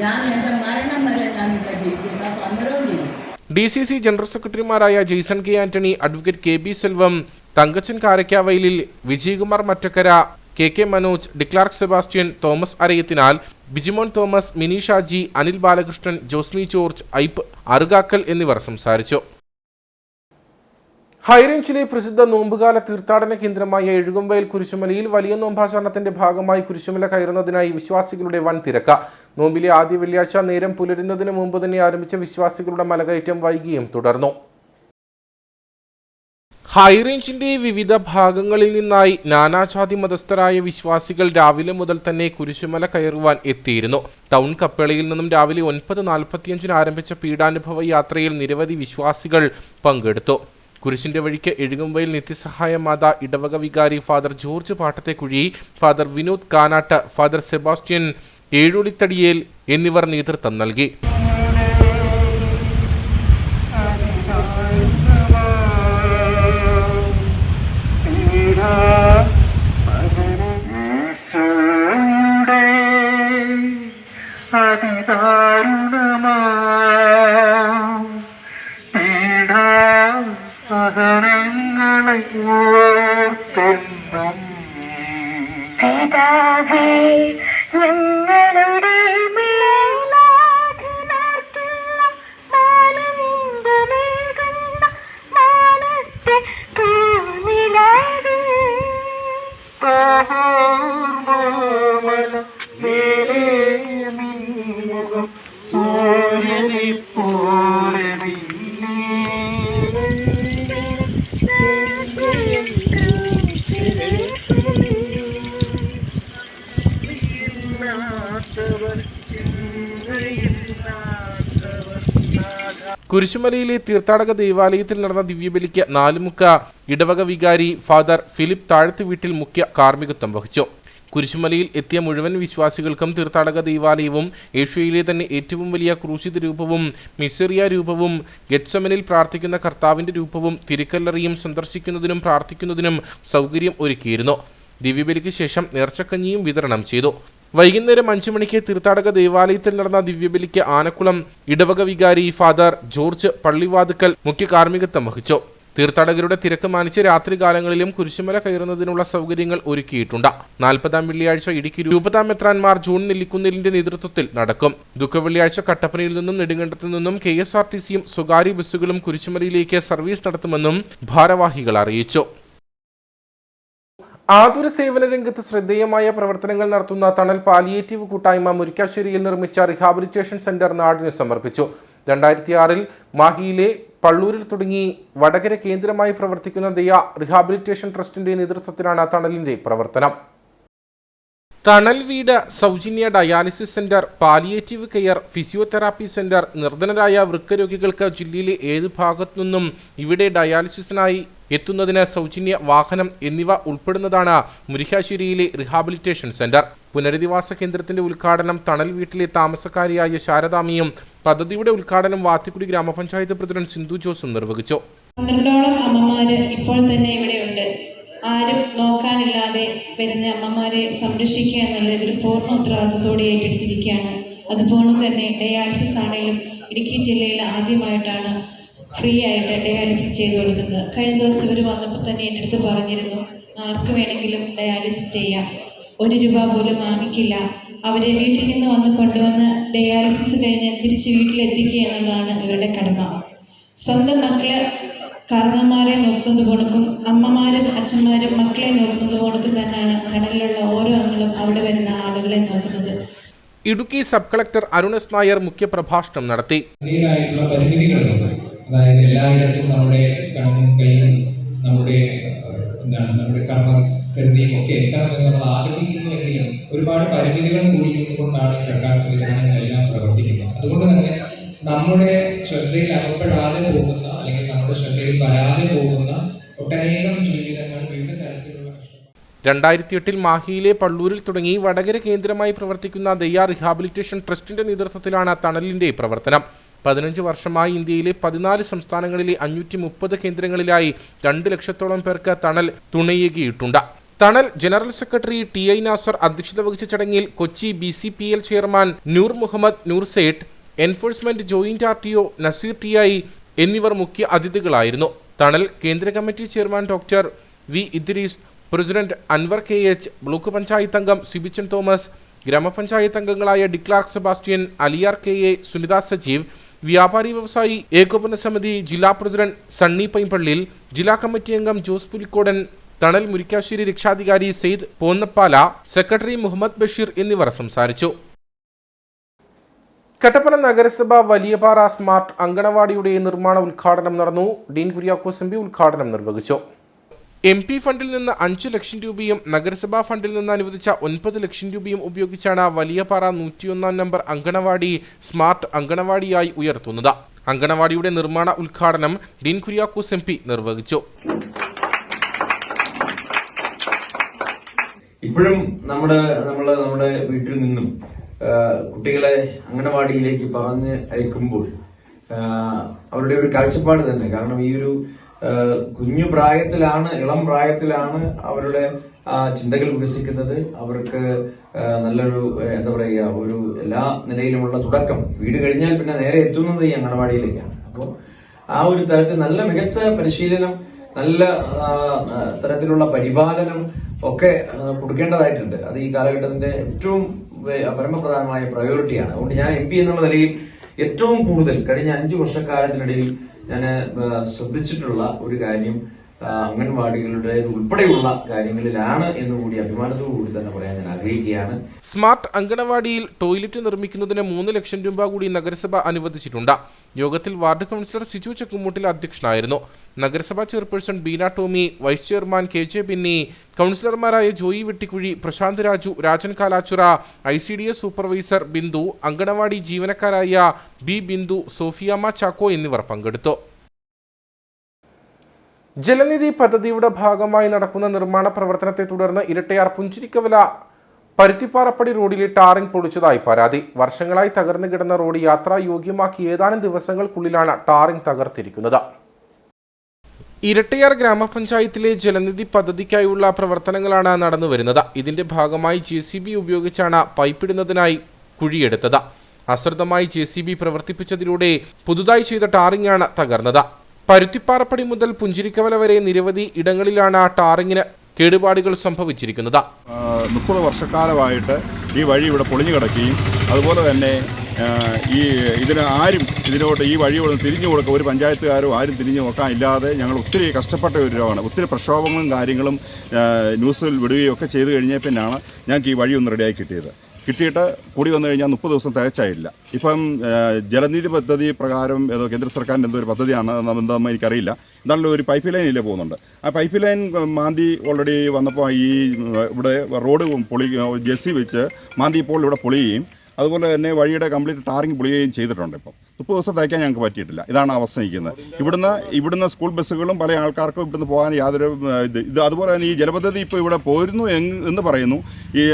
ഞാൻ എൻ്റെ മരണം വരെ ഞാൻ ഇവിടെ ജീവിക്കുന്ന സമരവും ചെയ്യും. DCC ജനറൽ സെക്രട്ടറിമാരായ Jaison K Antony, advocate KB Selvam, Thankachan Karakkavayalil, Vijayakumar Mattakkara, KK Manoj, Declark Sebastian, Thomas Arayathinal, Bijimon Thomas, Mini Shaji, Anil Balakrishnan, Josmi George, Aippu Arukakkal എന്നിവർ സംസാരിച്ചു. ഹൈറേഞ്ചിലെ പ്രസിദ്ധ നോമ്പുകാല തീർത്ഥാടന കേന്ദ്രമായ എഴുകുംവയൽ കുരിശുമലയിൽ വലിയ നോമ്പാചരണത്തിന്റെ ഭാഗമായി കുരിശുമല കയറുന്നതിനായി വിശ്വാസികളുടെ വൻ തിരക്ക്. നോമ്പിലെ ആദ്യ വെള്ളിയാഴ്ച നേരം പുലരുന്നതിന് മുമ്പ് തന്നെ ആരംഭിച്ച വിശ്വാസികളുടെ മലകയറ്റം വൈകിയും തുടർന്നു. ഹൈറേഞ്ചിന്റെ വിവിധ ഭാഗങ്ങളിൽ നിന്നായി നാനാജാതി മതസ്ഥരായ വിശ്വാസികൾ രാവിലെ മുതൽ തന്നെ കുരിശുമല കയറുവാൻ എത്തിയിരുന്നു. ടൗൺ കപ്പേളയിൽ നിന്നും രാവിലെ 9:45 ആരംഭിച്ച പീഡാനുഭവ യാത്രയിൽ നിരവധി വിശ്വാസികൾ പങ്കെടുത്തു. കുരിശിന്റെ വഴിക്ക് എഴുകുംവയൽ നിത്യസഹായ മാതാ ഇടവക വികാരി father George Pattathekuzhi, father Vinod Kanattu, father Sebastian Ezhulithadiyel എന്നിവർ നേതൃത്വം നൽകി. കുരിശുമലയിലെ തീർത്ഥാടക ദേവാലയത്തിൽ നടന്ന ദിവ്യബലിക്ക് നാലുമുക്ക ഇടവക വികാരി ഫാദർ ഫിലിപ്പ് താഴത്ത് വീട്ടിൽ മുഖ്യ കാർമ്മികത്വം വഹിച്ചു. കുരിശുമലയിൽ എത്തിയ മുഴുവൻ വിശ്വാസികൾക്കും തീർത്ഥാടക ദേവാലയവും ഏഷ്യയിലെ തന്നെ ഏറ്റവും വലിയ ക്രൂശിത രൂപവും മിസറിയ രൂപവും ഗെത്സമനിൽ പ്രാർത്ഥിക്കുന്ന കർത്താവിന്റെ രൂപവും തിരുക്കല്ലറിയും സന്ദർശിക്കുന്നതിനും പ്രാർത്ഥിക്കുന്നതിനും സൗകര്യം ഒരുക്കിയിരുന്നു. ദിവ്യബലിക്ക് ശേഷം നേർച്ചക്കഞ്ഞിയും വിതരണം ചെയ്തു. വൈകുന്നേരം 5 മണിക്ക് തീർത്ഥാടക ദേവാലയത്തിൽ നടന്ന ദിവ്യബലിക്ക് ആനക്കുളം ഇടവക വികാരി ഫാദർ ജോർജ് പള്ളിവാതുക്കൽ മുഖ്യ കാർമ്മികത്വം വഹിച്ചു. തീർത്ഥാടകരുടെ തിരക്ക് മാനിച്ച് രാത്രികാലങ്ങളിലും കുരിശുമല കയറുന്നതിനുള്ള സൗകര്യങ്ങൾ ഒരുക്കിയിട്ടുണ്ട്. 40-ാം വെള്ളിയാഴ്ച ഇടുക്കി രൂപതാ മെത്രാൻമാർ ജോൺ നെല്ലിക്കുന്നിലിന്റെ നേതൃത്വത്തിൽ നടക്കും. ദുഃഖവെള്ളിയാഴ്ച കട്ടപ്പനയിൽ നിന്നും നെടുങ്കണ്ടത്തു നിന്നും KSRTCയും സ്വകാര്യ ബസ്സുകളും കുരിശുമലയിലേക്ക് സർവീസ് നടത്തുമെന്നും ഭാരവാഹികൾ അറിയിച്ചു. ആതുര സേവന രംഗത്ത് ശ്രദ്ധേയമായ പ്രവർത്തനങ്ങൾ നടത്തുന്ന തണൽ പാലിയേറ്റീവ് കൂട്ടായ്മ മുരിക്കാശ്ശേരിയിൽ നിർമ്മിച്ച റീഹാബിലിറ്റേഷൻ സെന്റർ നാടിന് സമർപ്പിച്ചു. 2006-ൽ മാഹിയിലെ പള്ളൂരിൽ തുടങ്ങി വടകര കേന്ദ്രമായി പ്രവർത്തിക്കുന്ന ദയ റീഹാബിലിറ്റേഷൻ ട്രസ്റ്റിന്റെ നേതൃത്വത്തിലാണ് തണലിന്റെ പ്രവർത്തനം. തണൽ വീട്, സൗജന്യ dialysis centre, palliative care, physiotherapy centre, നിർധനരായ വൃക്കരോഗികൾക്ക് ജില്ലയിലെ 7 ഭാഗത്തു നിന്നും ഇവിടെ ഡയാലിസിസിനായി എത്തുന്നതിന് സൗജന്യ വാഹനം എന്നിവ ഉൾപ്പെടുന്നതാണ് മുരിക്കാശ്ശേരിയിലെ റീഹാബിലിറ്റേഷൻ സെന്റർ. പുനരധിവാസ കേന്ദ്രത്തിന്റെ ഉദ്ഘാടനം തണൽ വീട്ടിലെ താമസക്കാരിയായ ശാരദാമിയും പദ്ധതിയുടെ ഉദ്ഘാടനം വാത്തിക്കുടി ഗ്രാമപഞ്ചായത്ത് പ്രസിഡന്റ് സിന്ധു ജോസും നിർവഹിച്ചു. 12ഓളം അമ്മമാര് ഇപ്പോൾ തന്നെ ഇവിടെയുണ്ട്. ആരും നോക്കാനില്ലാതെ വരുന്ന അമ്മമാരെ സംരക്ഷിക്കുക എന്നുള്ളത് ഒരു പൂർണ്ണ ഉത്തരവാദിത്വത്തോടെ ഏറ്റെടുത്തിരിക്കുകയാണ്. അതുപോലെ തന്നെ ഡയാലിസിസ് ആണെങ്കിലും ഇടുക്കി ജില്ലയിൽ ആദ്യമായിട്ടാണ് ഫ്രീ ആയിട്ട് ഡയാലിസിസ് ചെയ്തു കൊടുക്കുന്നത്. കഴിഞ്ഞ ദിവസം ഇവർ വന്നപ്പോൾ തന്നെ എൻ്റെ അടുത്ത് പറഞ്ഞിരുന്നു, ആർക്ക് വേണമെങ്കിലും ഡയാലിസിസ് ചെയ്യാം, 1 രൂപ പോലും വാങ്ങിക്കില്ല. അവരെ വീട്ടിൽ നിന്ന് കൊണ്ടുവന്ന് ഡയാലിസിസ് കഴിഞ്ഞ് തിരിച്ച് വീട്ടിലെത്തിക്കുക എന്നുള്ളതാണ് ഇവരുടെ കടമ. സ്വന്തം മക്കളെ കാരണവന്മാരെ നോക്കുന്നത് പോണക്കും അമ്മമാരും അച്ഛന്മാരും മക്കളെ നോക്കുന്നത് പോണക്കും തന്നെയാണ് കടലിലുള്ള ഓരോ അംഗങ്ങളും അവിടെ വരുന്ന ആളുകളെ നോക്കുന്നത്. Idukki sub collector Arun S Nair മുഖ്യപ്രഭാഷണം നടത്തി. പരിമിതികളുണ്ട്. അതായത് എല്ലായിടത്തും നമ്മുടെ കണ്ണും കൈയും നമ്മുടെ കർമ്മകരുതിയും ഒക്കെ എത്തണമെന്ന് നമ്മൾ ആഗ്രഹിക്കുന്നുവെങ്കിലും ഒരുപാട് പരിമിതികൾ കൂടിക്കൊണ്ടാണ് സർക്കാർ സംവിധാനങ്ങളെല്ലാം പ്രവർത്തിക്കുന്നത്. അതുകൊണ്ട് തന്നെ നമ്മുടെ ശ്രദ്ധയിൽ അകപ്പെടാതെ പോകുന്ന അല്ലെങ്കിൽ നമ്മുടെ ശ്രദ്ധയിൽ വരാതെ പോകുന്ന ഒട്ടനേകം ജീവിതങ്ങൾ വിവിധ തരത്തിലുള്ള 2008 മാഹിയിലെ പള്ളൂരിൽ തുടങ്ങി വടകര കേന്ദ്രമായി പ്രവർത്തിക്കുന്ന ദയ്യ റീഹാബിലിറ്റേഷൻ ട്രസ്റ്റിന്റെ നേതൃത്വത്തിലാണ് തണലിന്റെ പ്രവർത്തനം. 15 വർഷമായി ഇന്ത്യയിലെ 14 സംസ്ഥാനങ്ങളിലെ 530 കേന്ദ്രങ്ങളിലായി 2 ലക്ഷത്തോളം പേർക്ക് തണൽ തുണയേകിയിട്ടുണ്ട്. തണൽ ജനറൽ സെക്രട്ടറി TI നാസർ അധ്യക്ഷത വഹിച്ച ചടങ്ങിൽ Kochi BCPL chairman Noor Muhammad Noor Sait, enforcement joint RTO Nazeer TI എന്നിവർ മുഖ്യ അതിഥികളായിരുന്നു. തണൽ കേന്ദ്ര committee chairman doctor V Idrees, president Anwar KH, block panchayat അംഗം സിബിച്ചൻ തോമസ്, ഗ്രാമപഞ്ചായത്ത് അംഗങ്ങളായ ഡിക്ലാർക്ക് സെബാസ്റ്റ്യൻ, അലിയാർ KA, സുനിത സജീവ്, വ്യാപാരി വ്യവസായി ഏകോപന സമിതി ജില്ലാ പ്രസിഡന്റ് സണ്ണി പൈമ്പള്ളിൽ, ജില്ലാ കമ്മിറ്റി അംഗം ജോസ് പുലിക്കോടൻ, തണൽ മുരിക്കാശ്ശേരി രക്ഷാധികാരി സെയ്ദ് പോന്നപ്പാല, സെക്രട്ടറി മുഹമ്മദ് ബഷീർ എന്നിവർ സംസാരിച്ചു. കട്ടപ്പന നഗരസഭ വലിയപാറ സ്മാർട്ട് അങ്കണവാടിയുടെ നിർമ്മാണ ഉദ്ഘാടനം നടന്നു. ഡീൻ കുര്യാക്കോസ് MP ഉദ്ഘാടനം നിർവഹിച്ചു. MP ഫണ്ടിൽ നിന്ന് 5 ലക്ഷം രൂപയും നഗരസഭാ ഫണ്ടിൽ നിന്ന് അനുവദിച്ച 9 ലക്ഷം രൂപയും ഉപയോഗിച്ചാണ് വലിയപാറ 101 നമ്പർ അങ്കണവാടി സ്മാർട്ട് അങ്കണവാടിയായി ഉയർത്തുന്നത്. അങ്കണവാടിയുടെ നിർമ്മാണ ഉദ്ഘാടനം ഡീൻ കുര്യാക്കോസ് MP നിർവഹിച്ചു. ഇപ്പോഴും നമ്മുടെ വീട്ടിൽ നിന്നും കുട്ടികളെ അംഗനവാടിയിലേക്ക് പറഞ്ഞ് അയക്കുമ്പോൾ അവരുടെ ഒരു കാഴ്ചപ്പാട് തന്നെ, കാരണം ഈ ഒരു കുഞ്ഞു പ്രായത്തിലാണ്, ഇളം പ്രായത്തിലാണ് അവരുടെ ചിന്തകൾ വികസിക്കുന്നത്. അവർക്ക് നല്ലൊരു ഒരു എല്ലാ നിലയിലുമുള്ള തുടക്കം വീട് കഴിഞ്ഞാൽ പിന്നെ നേരെ എത്തുന്നത് ഈ അംഗനവാടിയിലേക്കാണ്. അപ്പോൾ ആ ഒരു തരത്തിൽ നല്ല മികച്ച പരിശീലനം, നല്ല തരത്തിലുള്ള പരിപാലനം ഒക്കെ കൊടുക്കേണ്ടതായിട്ടുണ്ട്. അത് ഈ കാലഘട്ടത്തിന്റെ ഏറ്റവും പരമപ്രധാനമായ പ്രയോറിറ്റിയാണ്. അതുകൊണ്ട് ഞാൻ MP എന്നുള്ള നിലയിൽ ഏറ്റവും കൂടുതൽ കഴിഞ്ഞ 5 വർഷക്കാലത്തിനിടയിൽ ഞാൻ ശ്രദ്ധിച്ചിട്ടുള്ള ഒരു കാര്യം അംഗൻവാടികളുടെ ഉൾപ്പെടെയുള്ള കാര്യങ്ങളിലാണ് എന്നുകൂടി അഭിമാനത്തോടുകൂടി തന്നെ പറയാൻ ഞാൻ ആഗ്രഹിക്കുകയാണ്. സ്മാർട്ട് അങ്കണവാടിയിൽ ടോയ്ലറ്റ് നിർമ്മിക്കുന്നതിന് 3 ലക്ഷം രൂപ കൂടി നഗരസഭ അനുവദിച്ചിട്ടുണ്ട്. യോഗത്തിൽ വാർഡ് കൗൺസിലർ സിജു ചക്കുമുട്ടിൽ അധ്യക്ഷനായിരുന്നു. നഗരസഭാ chairperson Beena Tomy, vice chairman KJ Binny, കൗൺസിലർമാരായ ജോയി വെട്ടിക്കുഴി, പ്രശാന്ത് രാജു, രാജൻ കാലാച്ചുറ, ICDS സൂപ്പർവൈസർ ബിന്ദു, അങ്കണവാടി ജീവനക്കാരായ B ബിന്ദു, സോഫിയാമ്മ ചാക്കോ എന്നിവർ പങ്കെടുത്തു. ജലനിധി പദ്ധതിയുടെ ഭാഗമായി നടക്കുന്ന നിർമ്മാണ പ്രവർത്തനത്തെ തുടർന്ന് ഇരട്ടയാർ പുഞ്ചിരിക്കവല പരുത്തിപ്പാറപ്പടി റോഡിലെ ടാറിംഗ് പൊളിച്ചതായി പരാതി. വർഷങ്ങളായി തകർന്നു കിടന്ന റോഡ് യാത്രാ യോഗ്യമാക്കി ഏതാനും ദിവസങ്ങൾക്കുള്ളിലാണ് ടാറിംഗ് തകർത്തിരിക്കുന്നത്. ഇരട്ടയാർ ഗ്രാമപഞ്ചായത്തിലെ ജലനിധി പദ്ധതിക്കായുള്ള പ്രവർത്തനങ്ങളാണ് നടന്നുവരുന്നത്. ഇതിന്റെ ഭാഗമായി JCB ഉപയോഗിച്ചാണ് പൈപ്പിടുന്നതിനായി കുഴിയെടുത്തത്. അശ്രദ്ധമായി JCB പ്രവർത്തിപ്പിച്ചതിലൂടെ പുതുതായി ചെയ്ത ടാറിംഗാണ് തകർന്നത്. പരുത്തിപ്പാറപ്പടി മുതൽ പുഞ്ചിരിക്കവല വരെ നിരവധി ഇടങ്ങളിലാണ് ടാറിങ്ങിന് കേടുപാടുകൾ സംഭവിച്ചിരിക്കുന്നത്. 30 വർഷക്കാലമായിട്ട് ഈ വഴി ഇവിടെ പൊളിഞ്ഞു കിടക്കുകയും അതുപോലെ തന്നെ ഇതിനോട്ട് ഈ വഴിയോട് തിരിഞ്ഞു കൊടുക്കുക ഒരു പഞ്ചായത്തുകാരോ ആരും തിരിഞ്ഞു നോക്കാൻ ഇല്ലാതെ ഞങ്ങൾ ഒത്തിരി കഷ്ടപ്പെട്ട ഒരു രോഗമാണ്. ഒത്തിരി പ്രക്ഷോഭങ്ങളും കാര്യങ്ങളും ന്യൂസിൽ വിടുകയും ഒക്കെ ചെയ്തു കഴിഞ്ഞാൽ പിന്നാണ് ഞങ്ങൾക്ക് ഈ വഴി ഒന്ന് റെഡിയായി കിട്ടിയിട്ട് കൂടി വന്നു കഴിഞ്ഞാൽ 30 ദിവസം തികച്ചായില്ല. ഇപ്പം ജലനിധി പദ്ധതി പ്രകാരം ഏതോ കേന്ദ്ര സർക്കാരിൻ്റെ എന്തോ ഒരു പദ്ധതിയാണ്, എന്താണെന്ന് എനിക്കറിയില്ല. എന്തായാലും ഒരു പൈപ്പ് ലൈൻ ഇല്ലേ പോകുന്നുണ്ട്. ആ പൈപ്പ് ലൈൻ മാന്തി ഓൾറെഡി വന്നപ്പോൾ ഇവിടെ റോഡ് JCB വെച്ച് മാന്തി ഇപ്പോൾ ഇവിടെ പൊളിയുകയും അതുപോലെ തന്നെ വഴിയുടെ കംപ്ലീറ്റ് ടാറിങ് പൊളിയുകയും ചെയ്തിട്ടുണ്ട്. ഇപ്പം 30 ദിവസം തയ്ക്കാൻ ഞങ്ങൾക്ക് പറ്റിയിട്ടില്ല. ഇതാണ് അവസ്ഥ നിൽക്കുന്നത്. ഇവിടുന്ന് സ്കൂൾ ബസ്സുകളും പല ആൾക്കാർക്കും ഇവിടുന്ന് പോകാൻ യാതൊരു ഇത് അതുപോലെ തന്നെ ഈ ജലപദ്ധതി ഇപ്പോൾ ഇവിടെ പോരുന്നു എന്ന് പറയുന്നു. ഈ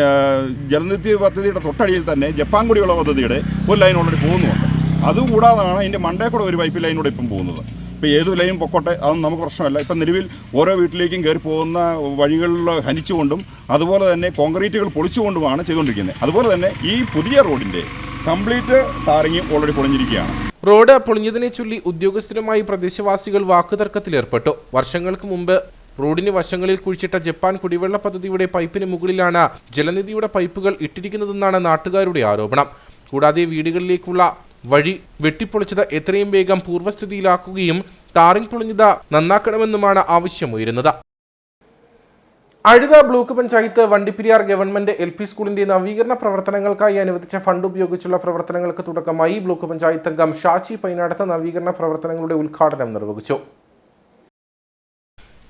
ജലനിധി പദ്ധതിയുടെ തൊട്ടടിയിൽ തന്നെ ജപ്പാൻ കുടിവെള്ള പദ്ധതിയുടെ ഒരു ലൈൻ ഓൾറെഡി പോകുന്നുണ്ട്. അതുകൂടാതാണ് ഇതിൻ്റെ മണ്ടേ കൂടെ ഒരു പൈപ്പ് ലൈനൂടെ ഇപ്പം പോകുന്നത്. ഇപ്പോൾ ഏത് ലൈൻ പൊക്കോട്ടെ, അതൊന്നും നമുക്ക് പ്രശ്നമല്ല. ഇപ്പം നിലവിൽ ഓരോ വീട്ടിലേക്കും കയറി പോകുന്ന വഴികളിൽ ഹനിച്ചുകൊണ്ടും അതുപോലെ തന്നെ കോൺക്രീറ്റുകൾ പൊളിച്ചുകൊണ്ടുമാണ് ചെയ്തുകൊണ്ടിരിക്കുന്നത്. അതുപോലെ തന്നെ ഈ പുതിയ റോഡിൻ്റെ കംപ്ലീറ്റ് ടാറിങ് ഓൾറെഡി പൊളിഞ്ഞിരിക്കുകയാണ്. റോഡ് പൊളിഞ്ഞതിനെ ചൊല്ലി ഉദ്യോഗസ്ഥരുമായി പ്രദേശവാസികൾ വാക്കുതർക്കത്തിലേർപ്പെട്ടു. വർഷങ്ങൾക്ക് മുമ്പ് റോഡിന് വശങ്ങളിൽ കുഴിച്ചിട്ട ജപ്പാൻ കുടിവെള്ള പദ്ധതിയുടെ പൈപ്പിന് മുകളിലാണ് ജലനിധിയുടെ പൈപ്പുകൾ ഇട്ടിരിക്കുന്നതെന്നാണ് നാട്ടുകാരുടെ ആരോപണം. കൂടാതെ വീടുകളിലേക്കുള്ള വഴി വെട്ടിപ്പൊളിച്ചത് എത്രയും വേഗം പൂർവ്വസ്ഥിതിയിലാക്കുകയും ടാറിംഗ് പൊളിഞ്ഞത് നന്നാക്കണമെന്നുമാണ് ആവശ്യമുയരുന്നത്. Azhutha block panchayat Vandiperiyar government LP സ്കൂളിന്റെ നവീകരണ പ്രവർത്തനങ്ങൾക്കായി അനുവദിച്ച ഫണ്ട് ഉപയോഗിച്ചുള്ള പ്രവർത്തനങ്ങൾക്ക് തുടക്കമായി. ബ്ലോക്ക് പഞ്ചായത്ത് അംഗം ഷാച്ചി പൈനാടത്ത് നവീകരണ പ്രവർത്തനങ്ങളുടെ ഉദ്ഘാടനം നിർവഹിച്ചു.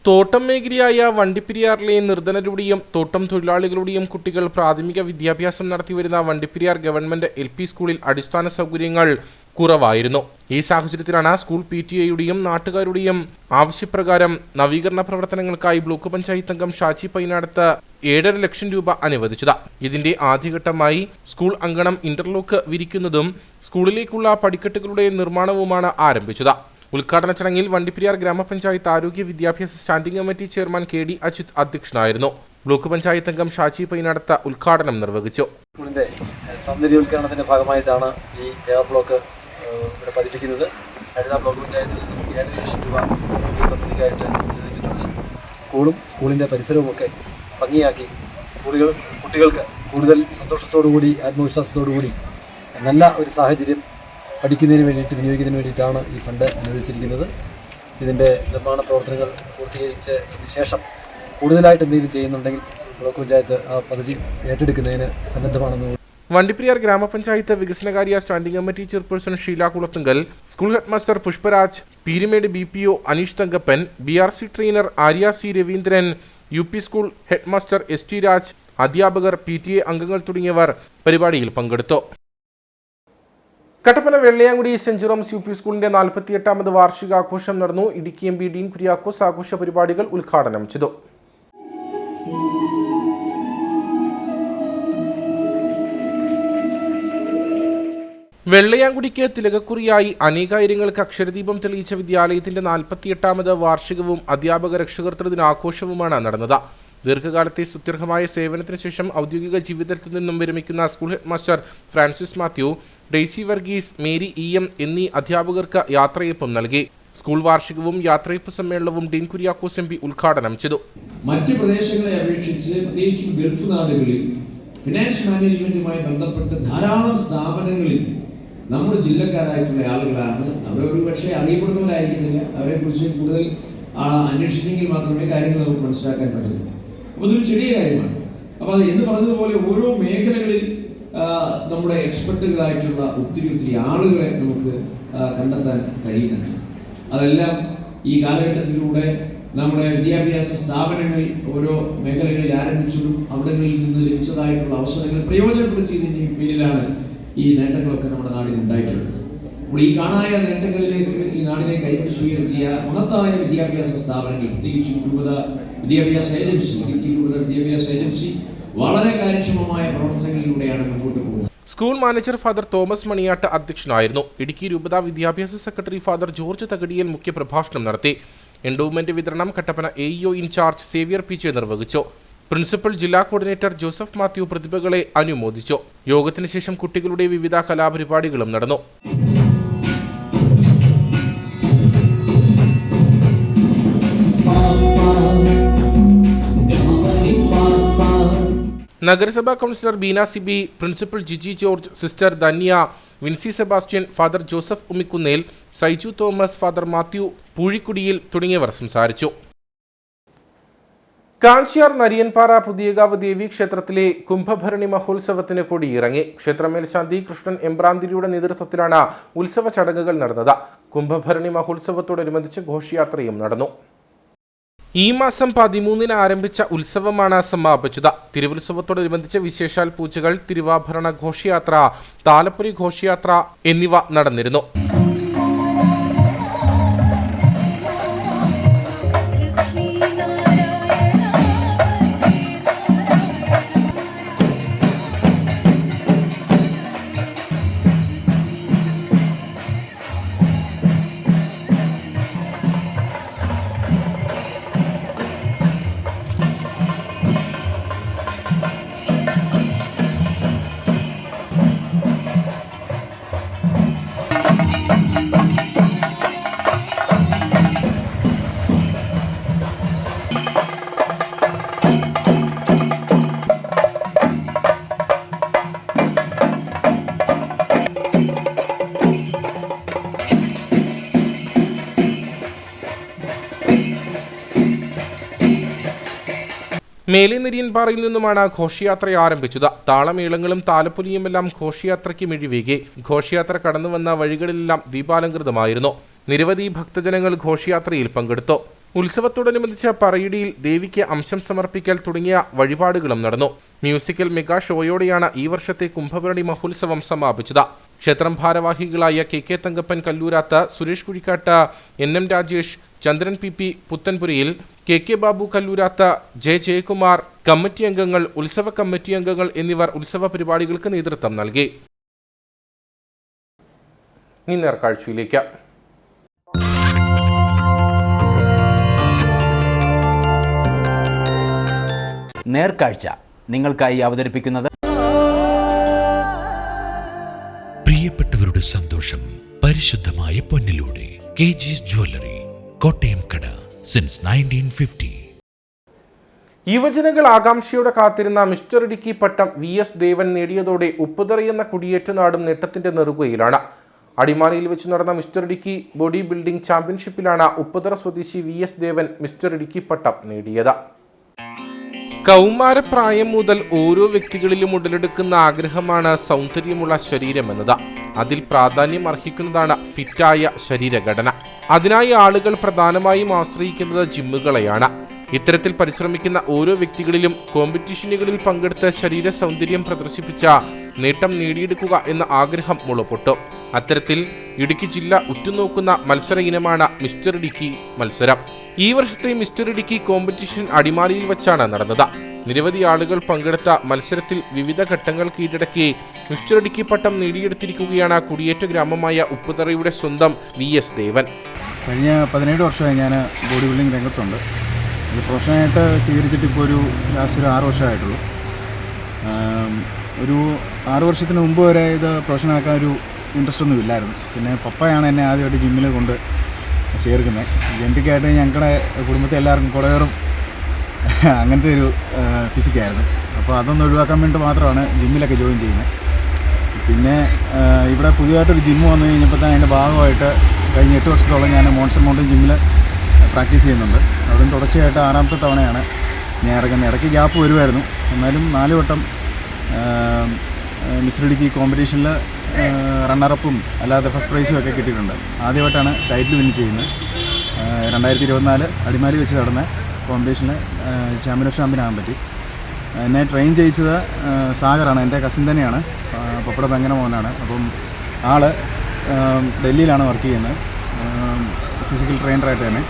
തോട്ടം മേഖലയായ വണ്ടിപ്പെരിയാറിലെ നിർധനരുടെയും തോട്ടം തൊഴിലാളികളുടെയും കുട്ടികൾ പ്രാഥമിക വിദ്യാഭ്യാസം നടത്തിവരുന്ന വണ്ടിപ്പെരിയാർ ഗവൺമെന്റ് LP സ്കൂളിൽ അടിസ്ഥാന സൗകര്യങ്ങൾ കുറവായിരുന്നു. ഈ സാഹചര്യത്തിലാണ് സ്കൂൾ PTA-യുടെയും നാട്ടുകാരുടെയും ആവശ്യപ്രകാരം നവീകരണ പ്രവർത്തനങ്ങൾക്കായി ബ്ലോക്ക് പഞ്ചായത്ത് അംഗം ഷാച്ചി പൈനാടത്ത് 7.5 ലക്ഷം രൂപ അനുവദിച്ചത്. ഇതിന്റെ ആദ്യഘട്ടമായി സ്കൂൾ അങ്കണം ഇന്റർലോക്ക് വിരിക്കുന്നതും സ്കൂളിലേക്കുള്ള പടിക്കെട്ടുകളുടെ നിർമ്മാണവുമാണ് ആരംഭിച്ചത്. ഉദ്ഘാടന ചടങ്ങിൽ വണ്ടിപ്പെരിയാർ ഗ്രാമപഞ്ചായത്ത് ആരോഗ്യ വിദ്യാഭ്യാസ standing committee chairman KD Achyut അധ്യക്ഷനായിരുന്നു. ബ്ലോക്ക് പഞ്ചായത്ത് അംഗം ഷാച്ചി പൈനാടത്ത് ഉദ്ഘാടനം നിർവഹിച്ചു. സ്കൂളിന്റെ സൗന്ദര്യവൽക്കരണത്തിന്റെ ഭാഗമായിട്ടാണ് ഈ ബ്ലോക്ക് ഇവിടെ പതിപ്പിക്കുന്നത്. അഴുത ബ്ലോക്ക് പഞ്ചായത്തിൽ 7 ലക്ഷം രൂപ ഈ പദ്ധതിക്കായിട്ട് അനുവദിച്ചിട്ടുണ്ട്. സ്കൂളും സ്കൂളിന്റെ പരിസരവുമൊക്കെ ഭംഗിയാക്കി കുട്ടികൾക്ക് കൂടുതൽ സന്തോഷത്തോടുകൂടി ആത്മവിശ്വാസത്തോടുകൂടി നല്ല ഒരു സാഹചര്യം പഠിക്കുന്നതിന് വേണ്ടിയിട്ട് വിനിയോഗിക്കുന്നതിന് വേണ്ടിയിട്ടാണ് ഈ ഫണ്ട് അനുവദിച്ചിരിക്കുന്നത്. ഇതിൻ്റെ നിർമ്മാണ പ്രവർത്തനങ്ങൾ പൂർത്തീകരിച്ചതിന് ശേഷം കൂടുതലായിട്ട് എന്തെങ്കിലും ചെയ്യുന്നുണ്ടെങ്കിൽ ബ്ലോക്ക് പഞ്ചായത്ത് ആ പദ്ധതി ഏറ്റെടുക്കുന്നതിന് സന്നദ്ധമാണെന്ന്. വണ്ടിപ്പെരിയാർ ഗ്രാമപഞ്ചായത്ത് വികസനകാര്യ standing committee chairperson Sheela Kulathunkal, school headmaster Pushparaj, Peermade BPO Aneesh Thankappan, BRC trainer Arya C Raveendran, UP school headmaster ST Raj, അധ്യാപകർ, PTA അംഗങ്ങൾ തുടങ്ങിയവർ പരിപാടിയിൽ പങ്കെടുത്തു. Kattappana Vellayamkudy saint Jerome's UP സ്കൂളിന്റെ 48ാമത് വാർഷികാഘോഷം നടന്നു. ഇടുക്കി MP ഡീൻ കുര്യാക്കോസ് ആഘോഷ പരിപാടികൾ ഉദ്ഘാടനം ചെയ്തു. വെള്ളയാങ്കുടിക്ക് തിലകക്കുറിയായി അനേകായിരങ്ങൾക്ക് അക്ഷരദീപം തെളിയിച്ച വിദ്യാലയത്തിന്റെ 48ാമത് വാർഷികവും അധ്യാപക രക്ഷകർതൃ ദിനാഘോഷവുമാണ് നടന്നത്. ദീർഘകാലത്തെ സ്തുത്യർഹമായ സേവനത്തിന് ശേഷം ഔദ്യോഗിക ജീവിതത്തിൽ നിന്നും വിരമിക്കുന്ന school headmaster Francis Mathew, Daisy Varghese, Mary EM എന്നീ അധ്യാപകർക്ക് യാത്രയയപ്പും നൽകി. സ്കൂൾ വാർഷികവും യാത്രയയപ്പ് സമ്മേളനവും ഡീൻ കുര്യാക്കോസ് MP ഉദ്ഘാടനം ചെയ്തു. മറ്റ് പ്രദേശങ്ങളെ അപേക്ഷിച്ച് പ്രത്യേകിച്ചും ഗൾഫ് നാടുകളിൽ ഫിനാൻസ് മാനേജ്മെന്റുമായി ബന്ധപ്പെട്ട് ധാരാളം സ്ഥാപനങ്ങളിൽ നമ്മുടെ ജില്ലക്കാരായിട്ടുള്ള ആളുകളാണ്. അവരൊരു പക്ഷേ അറിയപ്പെടുന്നവരായിരിക്കുന്നില്ല. അവരെക്കുറിച്ച് കൂടുതൽ അന്വേഷിച്ചെങ്കിൽ മാത്രമേ കാര്യങ്ങൾ നമുക്ക് മനസ്സിലാക്കാൻ പറ്റുള്ളൂ. അപ്പോൾ അതൊരു ചെറിയ കാര്യമാണ്. അപ്പോൾ അത് എന്ന് പറഞ്ഞതുപോലെ ഓരോ മേഖലകളിൽ നമ്മുടെ എക്സ്പെർട്ടുകളായിട്ടുള്ള ഒത്തിരി ആളുകളെ നമുക്ക് കണ്ടെത്താൻ കഴിയുന്നുണ്ട്. അതെല്ലാം ഈ കാലഘട്ടത്തിലൂടെ നമ്മുടെ വിദ്യാഭ്യാസ സ്ഥാപനങ്ങൾ ഓരോ മേഖലകളിൽ ആരംഭിച്ചതും അവിടങ്ങളിൽ നിന്ന് ലഭിച്ചതായിട്ടുള്ള അവസരങ്ങൾ പ്രയോജനപ്പെടുത്തിയതിൻ്റെ പേരിലാണ് ഈ നേട്ടങ്ങളൊക്കെ നമ്മുടെ നാടിൽ ഉണ്ടായിട്ടുള്ളത്. അപ്പോൾ ഈ കാണായ നേട്ടങ്ങളിലേക്ക് ഈ നാടിനെ കൈപിടിച്ചുയർത്തിയ മഹത്തായ വിദ്യാഭ്യാസ സ്ഥാപനങ്ങൾ, പ്രത്യേകിച്ച് രൂപത വിദ്യാഭ്യാസ ഏജൻസി, ഇടുക്കി രൂപത വിദ്യാഭ്യാസ ഏജൻസി വളരെ കാര്യക്ഷമമായ പ്രവർത്തനങ്ങളിലൂടെയാണ് മുമ്പോട്ട് പോകുന്നത്. School manager father Thomas Maniyattu അധ്യക്ഷനായിരുന്നു. ഇടുക്കി രൂപത വിദ്യാഭ്യാസ സെക്രട്ടറി ഫാദർ ജോർജ് തകടിയൽ മുഖ്യപ്രഭാഷണം നടത്തി. എൻഡോവ്മെന്റ് വിതരണം Kattappana AEO in charge Xavier PJ നിർവഹിച്ചു. പ്രിൻസിപ്പൽ ജില്ലാ കോർഡിനേറ്റർ ജോസഫ് മാത്യു പ്രതിഭകളെ അനുമോദിച്ചു. യോഗത്തിന് ശേഷം കുട്ടികളുടെ വിവിധ കലാപരിപാടികളും നടന്നു. നഗരസഭാ councillor Beena Sibi, principal Jiji George, sister Dhanya, Vincy Sebastian, father Joseph Ummikkunnel, Saiju Thomas, father Mathew Poozhikkudiyil തുടങ്ങിയവർ സംസാരിച്ചു. കാഞ്ചിയാർ നരിയൻപാറ പുതിയകാവ് ദേവി ക്ഷേത്രത്തിലെ കുംഭഭരണി മഹോത്സവത്തിന് കൊടിയിറങ്ങി. ക്ഷേത്ര മേൽശാന്തി കൃഷ്ണൻ എമ്പ്രാന്തിരിയുടെ നേതൃത്വത്തിലാണ് ഉത്സവ ചടങ്ങുകൾ നടന്നത്. കുംഭഭരണി മഹോത്സവത്തോടനുബന്ധിച്ച് ഘോഷയാത്രയും നടന്നു. ഈ മാസം 13-ന് ആരംഭിച്ച ഉത്സവമാണ് സമാപിച്ചത്. തിരുവുത്സവത്തോടനുബന്ധിച്ച് വിശേഷാൽ പൂജകൾ, തിരുവാഭരണ ഘോഷയാത്ര, താലപ്പൊലി ഘോഷയാത്ര എന്നിവ നടന്നിരുന്നു. മേലിനിരിയൻപാറയിൽ നിന്നുമാണ് ഘോഷയാത്ര ആരംഭിച്ചത്. താളമേളങ്ങളും താലപ്പൊലിയുമെല്ലാം ഘോഷയാത്രയ്ക്ക് മിഴിവേകി. ഘോഷയാത്ര കടന്നുവന്ന വഴികളിലെല്ലാം ദീപാലങ്കൃതമായിരുന്നു. നിരവധി ഭക്തജനങ്ങൾ ഘോഷയാത്രയിൽ പങ്കെടുത്തു. ഉത്സവത്തോടനുബന്ധിച്ച് പറയിടിയിൽ ദേവിക്ക് അംശം സമർപ്പിക്കൽ തുടങ്ങിയ വഴിപാടുകളും നടന്നു. മ്യൂസിക്കൽ മെഗാ ഷോയോടെയാണ് ഈ വർഷത്തെ കുംഭഭരണി മഹോത്സവം സമാപിച്ചത്. ക്ഷേത്രം ഭാരവാഹികളായ K Thankappan Kallurath, Suresh Kuzhikkattu, NM Rajesh, Chandran PP Puthenpurayil, K Babu Kallurath, Jayakumar, committee അംഗങ്ങൾ, ഉത്സവ കമ്മിറ്റി അംഗങ്ങൾ എന്നിവർ ഉത്സവ പരിപാടികൾക്ക് നേതൃത്വം നൽകി. നേർക്കാഴ്ചയിലേക്ക്. നേർക്കാഴ്ച നിങ്ങൾക്കായി അവതരിപ്പിക്കുന്നത് പ്രിയപ്പെട്ടവരുടെ സന്തോഷം പരിശുദ്ധമായ പൊന്നിലൂടെ KG's ജ്വല്ലറി, കോട്ടയം കട, സിൻസ് 1950. യുവജനങ്ങൾ ആകാംക്ഷയോടെ കാത്തിരുന്ന മിസ്റ്റർ ഇടുക്കി പട്ടം VS ദേവൻ നേടിയതോടെ ഉപ്പുതറയെന്ന കുടിയേറ്റ നാടും നേട്ടത്തിന്റെ നെറുകയിലാണ്. അടിമാലിയിൽ വെച്ച് നടന്ന മിസ്റ്റർ ഇടുക്കി ബോഡി ബിൽഡിംഗ് ചാമ്പ്യൻഷിപ്പിലാണ് ഉപ്പുതറ സ്വദേശി VS ദേവൻ മിസ്റ്റർ ഇടുക്കി പട്ടം നേടിയത്. കൗമാരപ്രായം മുതൽ ഓരോ വ്യക്തികളിലും ഉടലെടുക്കുന്ന ആഗ്രഹമാണ് സൗന്ദര്യമുള്ള ശരീരമെന്നത്. അതിൽ പ്രാധാന്യം അർഹിക്കുന്നതാണ് ഫിറ്റായ ശരീരഘടന. അതിനായി ആളുകൾ പ്രധാനമായും ആശ്രയിക്കുന്നത് ജിമ്മുകളെയാണ്. ഇത്തരത്തിൽ പരിശ്രമിക്കുന്ന ഓരോ വ്യക്തികളിലും കോമ്പറ്റീഷനുകളിൽ പങ്കെടുത്ത് ശരീര സൗന്ദര്യം പ്രദർശിപ്പിച്ച നേട്ടം നേടിയെടുക്കുക എന്ന ആഗ്രഹം മുളപൊട്ടു. അത്തരത്തിൽ ഇടുക്കി ജില്ല ഉറ്റുനോക്കുന്ന മത്സര ഇനമാണ് മിസ്റ്റർ ഇടുക്കി മത്സരം. ഈ വർഷത്തെ മിസ്റ്റർ ഇടുക്കി കോമ്പറ്റീഷൻ അടിമാലിയിൽ വച്ചാണ് നടന്നത്. നിരവധി ആളുകൾ പങ്കെടുത്ത മത്സരത്തിൽ വിവിധ ഘട്ടങ്ങൾ കീഴടക്കി മിസ്റ്റർ ഇടുക്കി പട്ടം നേടിയെടുത്തിരിക്കുകയാണ് കുടിയേറ്റ ഗ്രാമമായ ഉപ്പുതറയുടെ സ്വന്തം VS ദേവൻ. കഴിഞ്ഞ 17 വർഷമായി ഞാൻ ബോഡി ബിൽഡിംഗ് രംഗത്തുണ്ട്. ഇത് പ്രൊഫഷനായിട്ട് സ്വീകരിച്ചിട്ട് ഇപ്പോൾ ലാസ്റ്റ് 6 വർഷമായിട്ടുള്ളൂ. ഒരു 6 വർഷത്തിന് മുമ്പ് വരെ ഇത് പ്രൊഫഷനാക്കാൻ ഒരു ഇൻട്രസ്റ്റ് ഒന്നും ഇല്ലായിരുന്നു. പിന്നെ പപ്പയാണ് എന്നെ ആദ്യമായിട്ട് ജിമ്മിൽ കൊണ്ട് ചേർക്കുന്നത്. ജനറ്റിക്കായിട്ട് ഞങ്ങളുടെ കുടുംബത്തെ എല്ലാവർക്കും കുടവേറും അങ്ങനത്തെ ഒരു ഫിസിക്കായിരുന്നു. അപ്പോൾ അതൊന്ന് ഒഴിവാക്കാൻ വേണ്ടി മാത്രമാണ് ജിമ്മിലൊക്കെ ജോയിൻ ചെയ്യുന്നത്. പിന്നെ ഇവിടെ പുതിയതായിട്ടൊരു ജിമ്മ് വന്നു കഴിഞ്ഞപ്പോൾ തന്നെ അതിൻ്റെ ഭാഗമായിട്ട് കഴിഞ്ഞ 8 വർഷത്തോളം ഞാൻ മോൺസ്റ്റർ മൗണ്ടൻ ജിമ്മിൽ പ്രാക്ടീസ് ചെയ്യുന്നുണ്ട്. അവിടെ തുടർച്ചയായിട്ട് 6ാമത്തെ തവണയാണ് ഞാൻ ഇറങ്ങുന്നത്. ഇടയ്ക്ക് ഗ്യാപ്പ് വരുമായിരുന്നു. എന്നാലും 4 വട്ടം മിസ്റ്റർ ഇടുക്കി കോമ്പറ്റീഷനിൽ റണ്ണറപ്പും അല്ലാതെ ഫസ്റ്റ് പ്രൈസും ഒക്കെ കിട്ടിയിട്ടുണ്ട്. ആദ്യമായിട്ടാണ് ടൈറ്റിൽ വിൻ ചെയ്യുന്നത്. 2024 അടിമാലി വെച്ച് നടന്ന കോമ്പറ്റീഷനിൽ ചാമ്പ്യൻ ഓഫ് ചാമ്പ്യൻ ആകാൻ പറ്റി. എന്നെ ട്രെയിൻ ചെയ്യിച്ചത് സാഗറാണ്. എൻ്റെ കസിൻ തന്നെയാണ്, പപ്പട പെങ്ങന മോനാണ്. അപ്പം ആൾ ഡൽഹിയിലാണ് വർക്ക് ചെയ്യുന്നത്, ഫിസിക്കൽ ട്രെയിനറായിട്ട് തന്നെ.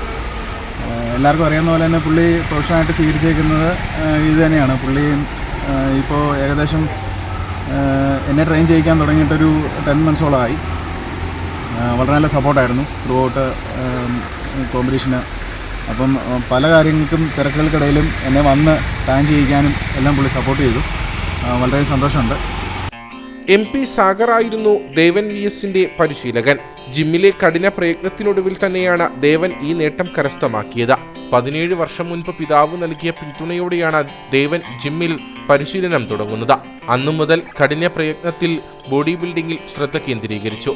എല്ലാവർക്കും അറിയാവുന്ന പോലെ തന്നെ പുള്ളി പ്രൊഫഷനായിട്ട് സ്വീകരിച്ചേക്കുന്നത് ഇത് തന്നെയാണ്. പുള്ളി ഇപ്പോൾ ഏകദേശം എന്നെ ട്രെയിൻ ചെയ്യിക്കാൻ തുടങ്ങിയിട്ടൊരു 10 മന്ത്സോളമായി. വളരെ നല്ല സപ്പോർട്ടായിരുന്നു ത്രൂ ഔട്ട് കോമ്പറ്റീഷന്. അപ്പം പല കാര്യങ്ങൾക്കും തിരക്കുകൾക്കിടയിലും എന്നെ വന്ന് പ്ലാൻ ചെയ്യിക്കാനും എല്ലാം പുള്ളി സപ്പോർട്ട് ചെയ്തു. വളരെ സന്തോഷമുണ്ട്. MP സാഗറായിരുന്നു ദേവൻ VSന്റെ പരിശീലകൻ. ജിമ്മിലെ കഠിന പ്രയത്നത്തിനൊടുവിൽ തന്നെയാണ് ദേവൻ ഈ നേട്ടം കരസ്ഥമാക്കിയത്. 17 വർഷം മുൻപ് പിതാവ് നൽകിയ പിന്തുണയോടെയാണ് ദേവൻ ജിമ്മിൽ പരിശീലനം തുടങ്ങുന്നത്. അന്നു മുതൽ കഠിന പ്രയത്നത്തിൽ ബോഡി ബിൽഡിംഗിൽ ശ്രദ്ധ കേന്ദ്രീകരിച്ചു.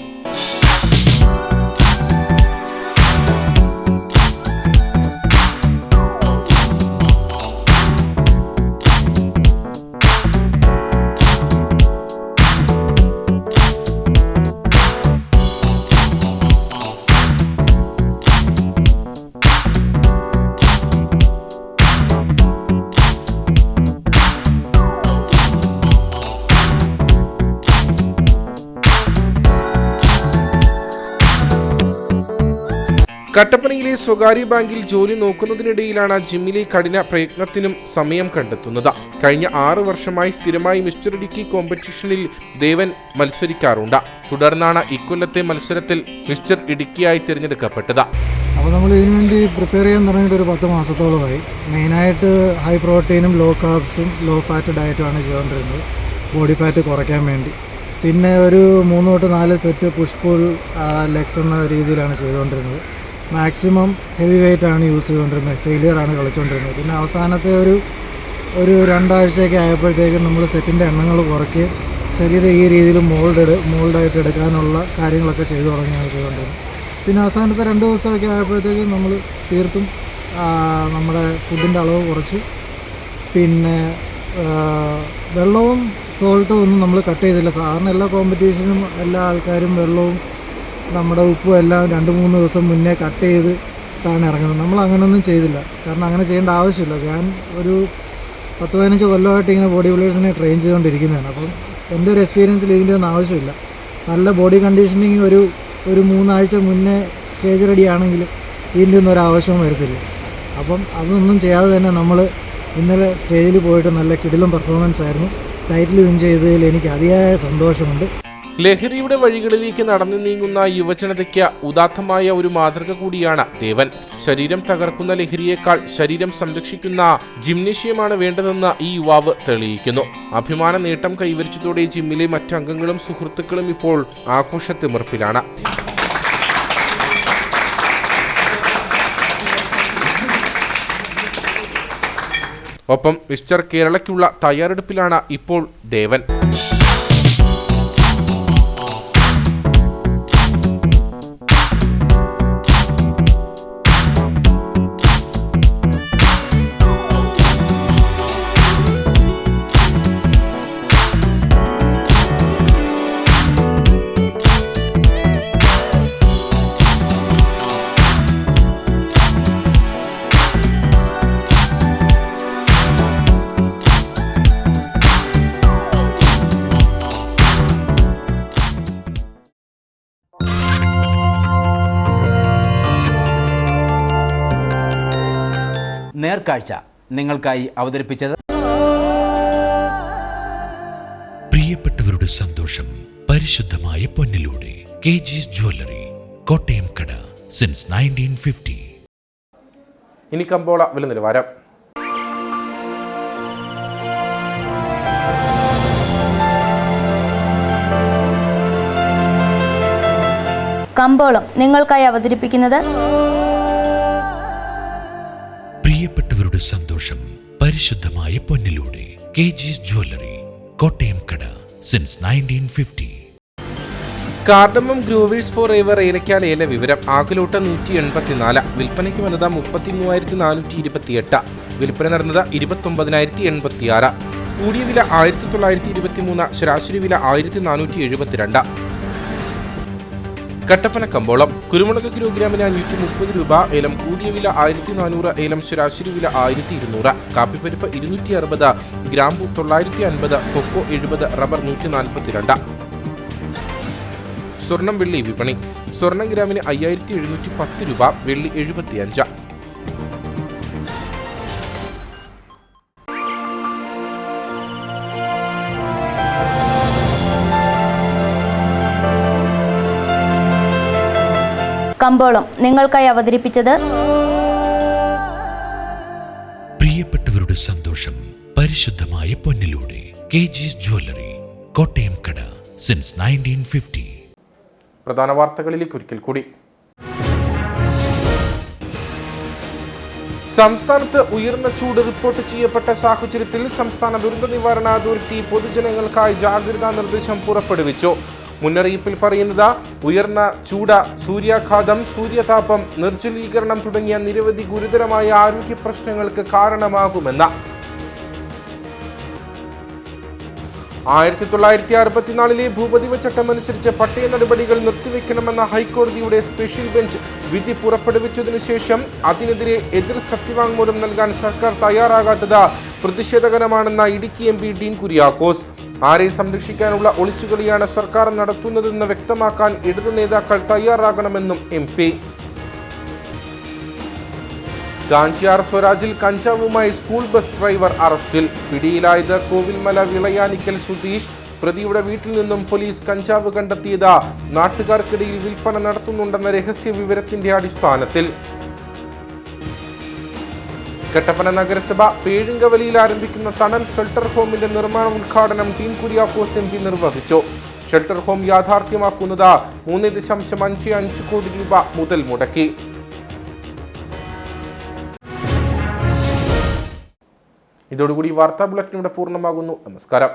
കട്ടപ്പനയിലെ സ്വകാര്യ ബാങ്കിൽ ജോലി നോക്കുന്നതിനിടയിലാണ് ജിമ്മിലെ കഠിന പ്രയത്നത്തിനും സമയം കണ്ടെത്തുന്നത്. കഴിഞ്ഞ 6 വർഷമായി സ്ഥിരമായി മിസ്റ്റർ ഇടുക്കി കോമ്പറ്റീഷനിൽ ദേവൻ മത്സരിക്കാറുണ്ട്. തുടർന്നാണ് ഇക്കൊല്ലത്തെ മത്സരത്തിൽ മിസ്റ്റർ ഇടുക്കിയായി തിരഞ്ഞെടുക്കപ്പെട്ടത്. അപ്പോൾ നമ്മൾ ഇതിനു വേണ്ടി പ്രിപ്പയർ ചെയ്യാൻ തുടങ്ങിയിട്ട് ഒരു 10 മാസത്തോളമായി. മെയിനായിട്ട് ഹൈ പ്രോട്ടീനും ലോ കാർബ്സും ലോ ഫാറ്റ് ഡയറ്റുമാണ് ചെയ്തുകൊണ്ടിരുന്നത്, ബോഡി ഫാറ്റ് കുറയ്ക്കാൻ വേണ്ടി. പിന്നെ ഒരു 3 തൊട്ട് 4 സെറ്റ് പുഷ് പുൾ ലെഗ്സ് എന്ന രീതിയിലാണ് ചെയ്തുകൊണ്ടിരുന്നത്. മാക്സിമം ഹെവി വെയിറ്റ് ആണ് യൂസ് ചെയ്തുകൊണ്ടിരുന്നത്, ഫെയിലിയറാണ് കളിച്ചുകൊണ്ടിരുന്നത്. പിന്നെ അവസാനത്തെ ഒരു 2 ആഴ്ചയൊക്കെ ആയപ്പോഴത്തേക്കും നമ്മൾ സെറ്റിൻ്റെ എണ്ണങ്ങൾ കുറയ്ക്കുകയും ശരീരം ഈ രീതിയിൽ മോൾഡായിട്ട് എടുക്കാനുള്ള കാര്യങ്ങളൊക്കെ ചെയ്തു തുടങ്ങിയാണ് ചെയ്തുകൊണ്ടിരുന്നത്. പിന്നെ അവസാനത്തെ 2 ദിവസമൊക്കെ ആയപ്പോഴത്തേക്കും നമ്മൾ തീർത്തും നമ്മുടെ ഫുഡിൻ്റെ അളവ് കുറച്ച്, പിന്നെ വെള്ളവും സോൾട്ടും ഒന്നും നമ്മൾ കട്ട് ചെയ്തില്ല. സാധാരണ എല്ലാ കോമ്പറ്റീഷനും എല്ലാ ആൾക്കാരും വെള്ളവും നമ്മുടെ ഉപ്പും എല്ലാം 2-3 ദിവസം മുന്നേ കട്ട് ചെയ്തിട്ടാണ് ഇറങ്ങുന്നത്. നമ്മൾ അങ്ങനെയൊന്നും ചെയ്തില്ല, കാരണം അങ്ങനെ ചെയ്യേണ്ട ആവശ്യമില്ല. ഞാൻ ഒരു 10-15 കൊല്ലമായിട്ട് ഇങ്ങനെ ബോഡി ബിൽഡേഴ്സിനെ ട്രെയിൻ ചെയ്തുകൊണ്ടിരിക്കുന്നതാണ്. അപ്പം എൻ്റെ ഒരു എക്സ്പീരിയൻസിൽ ഇതിൻ്റെ ഒന്നും ആവശ്യമില്ല. നല്ല ബോഡി കണ്ടീഷനിങ് ഒരു 3 ആഴ്ച മുന്നേ സ്റ്റേജ് റെഡി ആണെങ്കിൽ ഇതിൻ്റെ ഒന്നും ഒരു ആവശ്യവും വരത്തില്ല. അപ്പം അതൊന്നും ചെയ്യാതെ തന്നെ നമ്മൾ ഇന്നലെ സ്റ്റേജിൽ പോയിട്ട് നല്ല കിടിലം പെർഫോമൻസ് ആയിരുന്നു. ടൈറ്റിൽ വിൻ ചെയ്തതിൽ എനിക്ക് അതിയായ സന്തോഷമുണ്ട്. ലഹരിയുടെ വഴികളിലേക്ക് നടന്നു നീങ്ങുന്ന യുവജനതയ്ക്ക് ഉദാത്തമായ ഒരു മാതൃക കൂടിയാണ് ദേവൻ. ശരീരം തകർക്കുന്ന ലഹരിയേക്കാൾ ശരീരം സംരക്ഷിക്കുന്ന ജിംനേഷ്യമാണ് വേണ്ടതെന്ന് ഈ യുവാവ് തെളിയിക്കുന്നു. അഭിമാന നേട്ടം കൈവരിച്ചതോടെ ജിമ്മിലെ മറ്റംഗങ്ങളും സുഹൃത്തുക്കളും ഇപ്പോൾ ആഘോഷത്തിമിർപ്പിലാണ്. ഒപ്പം മിസ്റ്റർ കേരളയ്ക്കുള്ള തയ്യാറെടുപ്പിലാണ് ഇപ്പോൾ ദേവൻ. നേർക്കാഴ്ച നിങ്ങൾക്കായി അവതരിപ്പിച്ചത് പ്രിയപ്പെട്ടവരുടെ സന്തോഷം പരിശുദ്ധമായ പൊന്നിലൂടെ KG's ജ്വല്ലറി, കോട്ടയം കട, സിൻസ് 1950. ഇനി കമ്പോള വില നിലവാരം. കമ്പോളം നിങ്ങൾക്കായി അവതരിപ്പിക്കുന്നത് പ്രിയപ്പെട്ടവരുടെ സന്തോഷം പരിശുദ്ധമായ പൊന്നിലൂടെ KG's ജ്വല്ലറി, കോട്ടയം കട, since 1950. Cardamom growers for ever ഏലക്കാല ഏല വിവരം. ആകലോട്ട് 184, വിൽപ്പനയ്ക്ക് വന്നത് 33,428, വിൽപ്പന നടന്നത് 29,086. കൂടിയ വില 1923, ശരാശരി വില 1472. കട്ടപ്പന കമ്പോളം. കുരുമുളക് കിലോഗ്രാമിന് 530 രൂപ, ഏലം കൂടിയ വില 1400, ഏലം ശരാശരി വില 1200. കാപ്പിപ്പരിപ്പ് 260, ഗ്രാമ്പു 950, കൊക്കോ 70, റബ്ബർ 142. സ്വർണം വെള്ളി വിപണി. സ്വർണം ഗ്രാമിന് 5710 രൂപ, വെള്ളി 75. കമ്പോളം നിങ്ങൾക്കായി അവതരിപ്പിച്ചത് പ്രിയപ്പെട്ടവരുടെ സന്തോഷം പരിശുദ്ധമായ പൊന്നിലൂടെ KG's ജ്വല്ലറി, കോട്ടയം കട, സിൻസ് 1950. പ്രധാന വാർത്തകളിലേക്ക് ഒരിക്കൽ കൂടി. സംസ്ഥാനത്ത് ഉയർന്ന ചൂട് റിപ്പോർട്ട് ചെയ്യപ്പെട്ട സാഹചര്യത്തിൽ സംസ്ഥാന ദുരന്ത നിവാരണ അതോറിറ്റി പൊതുജനങ്ങൾക്കായി ജാഗ്രതാ നിർദ്ദേശം പുറപ്പെടുവിച്ചു. മുന്നറിയിപ്പിൽ പറയുന്നത് ഉയർന്ന ചൂട്, സൂര്യാഘാതം, സൂര്യതാപം, നിർജ്ജലീകരണം തുടങ്ങിയ നിരവധി ഗുരുതരമായ ആരോഗ്യ പ്രശ്നങ്ങൾക്ക് കാരണമാകുമെന്ന്. 1964 ഭൂപതിവ ചട്ടമനുസരിച്ച് പട്ടയ നടപടികൾ നിർത്തിവെക്കണമെന്ന ഹൈക്കോടതിയുടെ സ്പെഷ്യൽ ബെഞ്ച് വിധി പുറപ്പെടുവിച്ചതിനു ശേഷം അതിനെതിരെ എതിർ സത്യവാങ്മൂലം നൽകാൻ സർക്കാർ തയ്യാറാകാത്തത് പ്രതിഷേധകരമാണെന്ന ഇടുക്കി MP ഡീൻ കുര്യാക്കോസ്. ആരെ സംരക്ഷിക്കാനുള്ള ഒളിച്ചുകളിയാണ് സർക്കാർ നടത്തുന്നതെന്ന് വ്യക്തമാക്കാൻ ഇടതു നേതാക്കൾ തയ്യാറാകണമെന്നും MP. കാഞ്ചിയാർ സ്വരാജിൽ കഞ്ചാവുമായി സ്കൂൾ ബസ് ഡ്രൈവർ അറസ്റ്റിൽ. പിടിയിലായത് കോവിൽമല വിളയാനിക്കൽ സുധീഷ്. പ്രതിയുടെ വീട്ടിൽ നിന്നും പോലീസ് കഞ്ചാവ് കണ്ടെത്തിയത് നാട്ടുകാർക്കിടയിൽ വിൽപ്പന നടത്തുന്നുണ്ടെന്ന രഹസ്യ വിവരത്തിന്റെ അടിസ്ഥാനത്തിൽ. കട്ടപ്പന നഗരസഭ പേഴുങ്കവലിയിൽ ആരംഭിക്കുന്ന തണൽ ഷെൽട്ടർ ഹോമിന്റെ നിർമ്മാണ ഉദ്ഘാടനം ടീം കുര്യാക്കോസ് MP നിർവഹിച്ചു. ഷെൽട്ടർ ഹോം യാഥാർത്ഥ്യമാക്കുന്നത് 3.55 കോടി രൂപ മുതൽ മുടക്കി. ഇതോടുകൂടി വാർത്താ ബുള്ളറ്റിൻ ഇവിടെ പൂർണ്ണമാകുന്നു. നമസ്കാരം.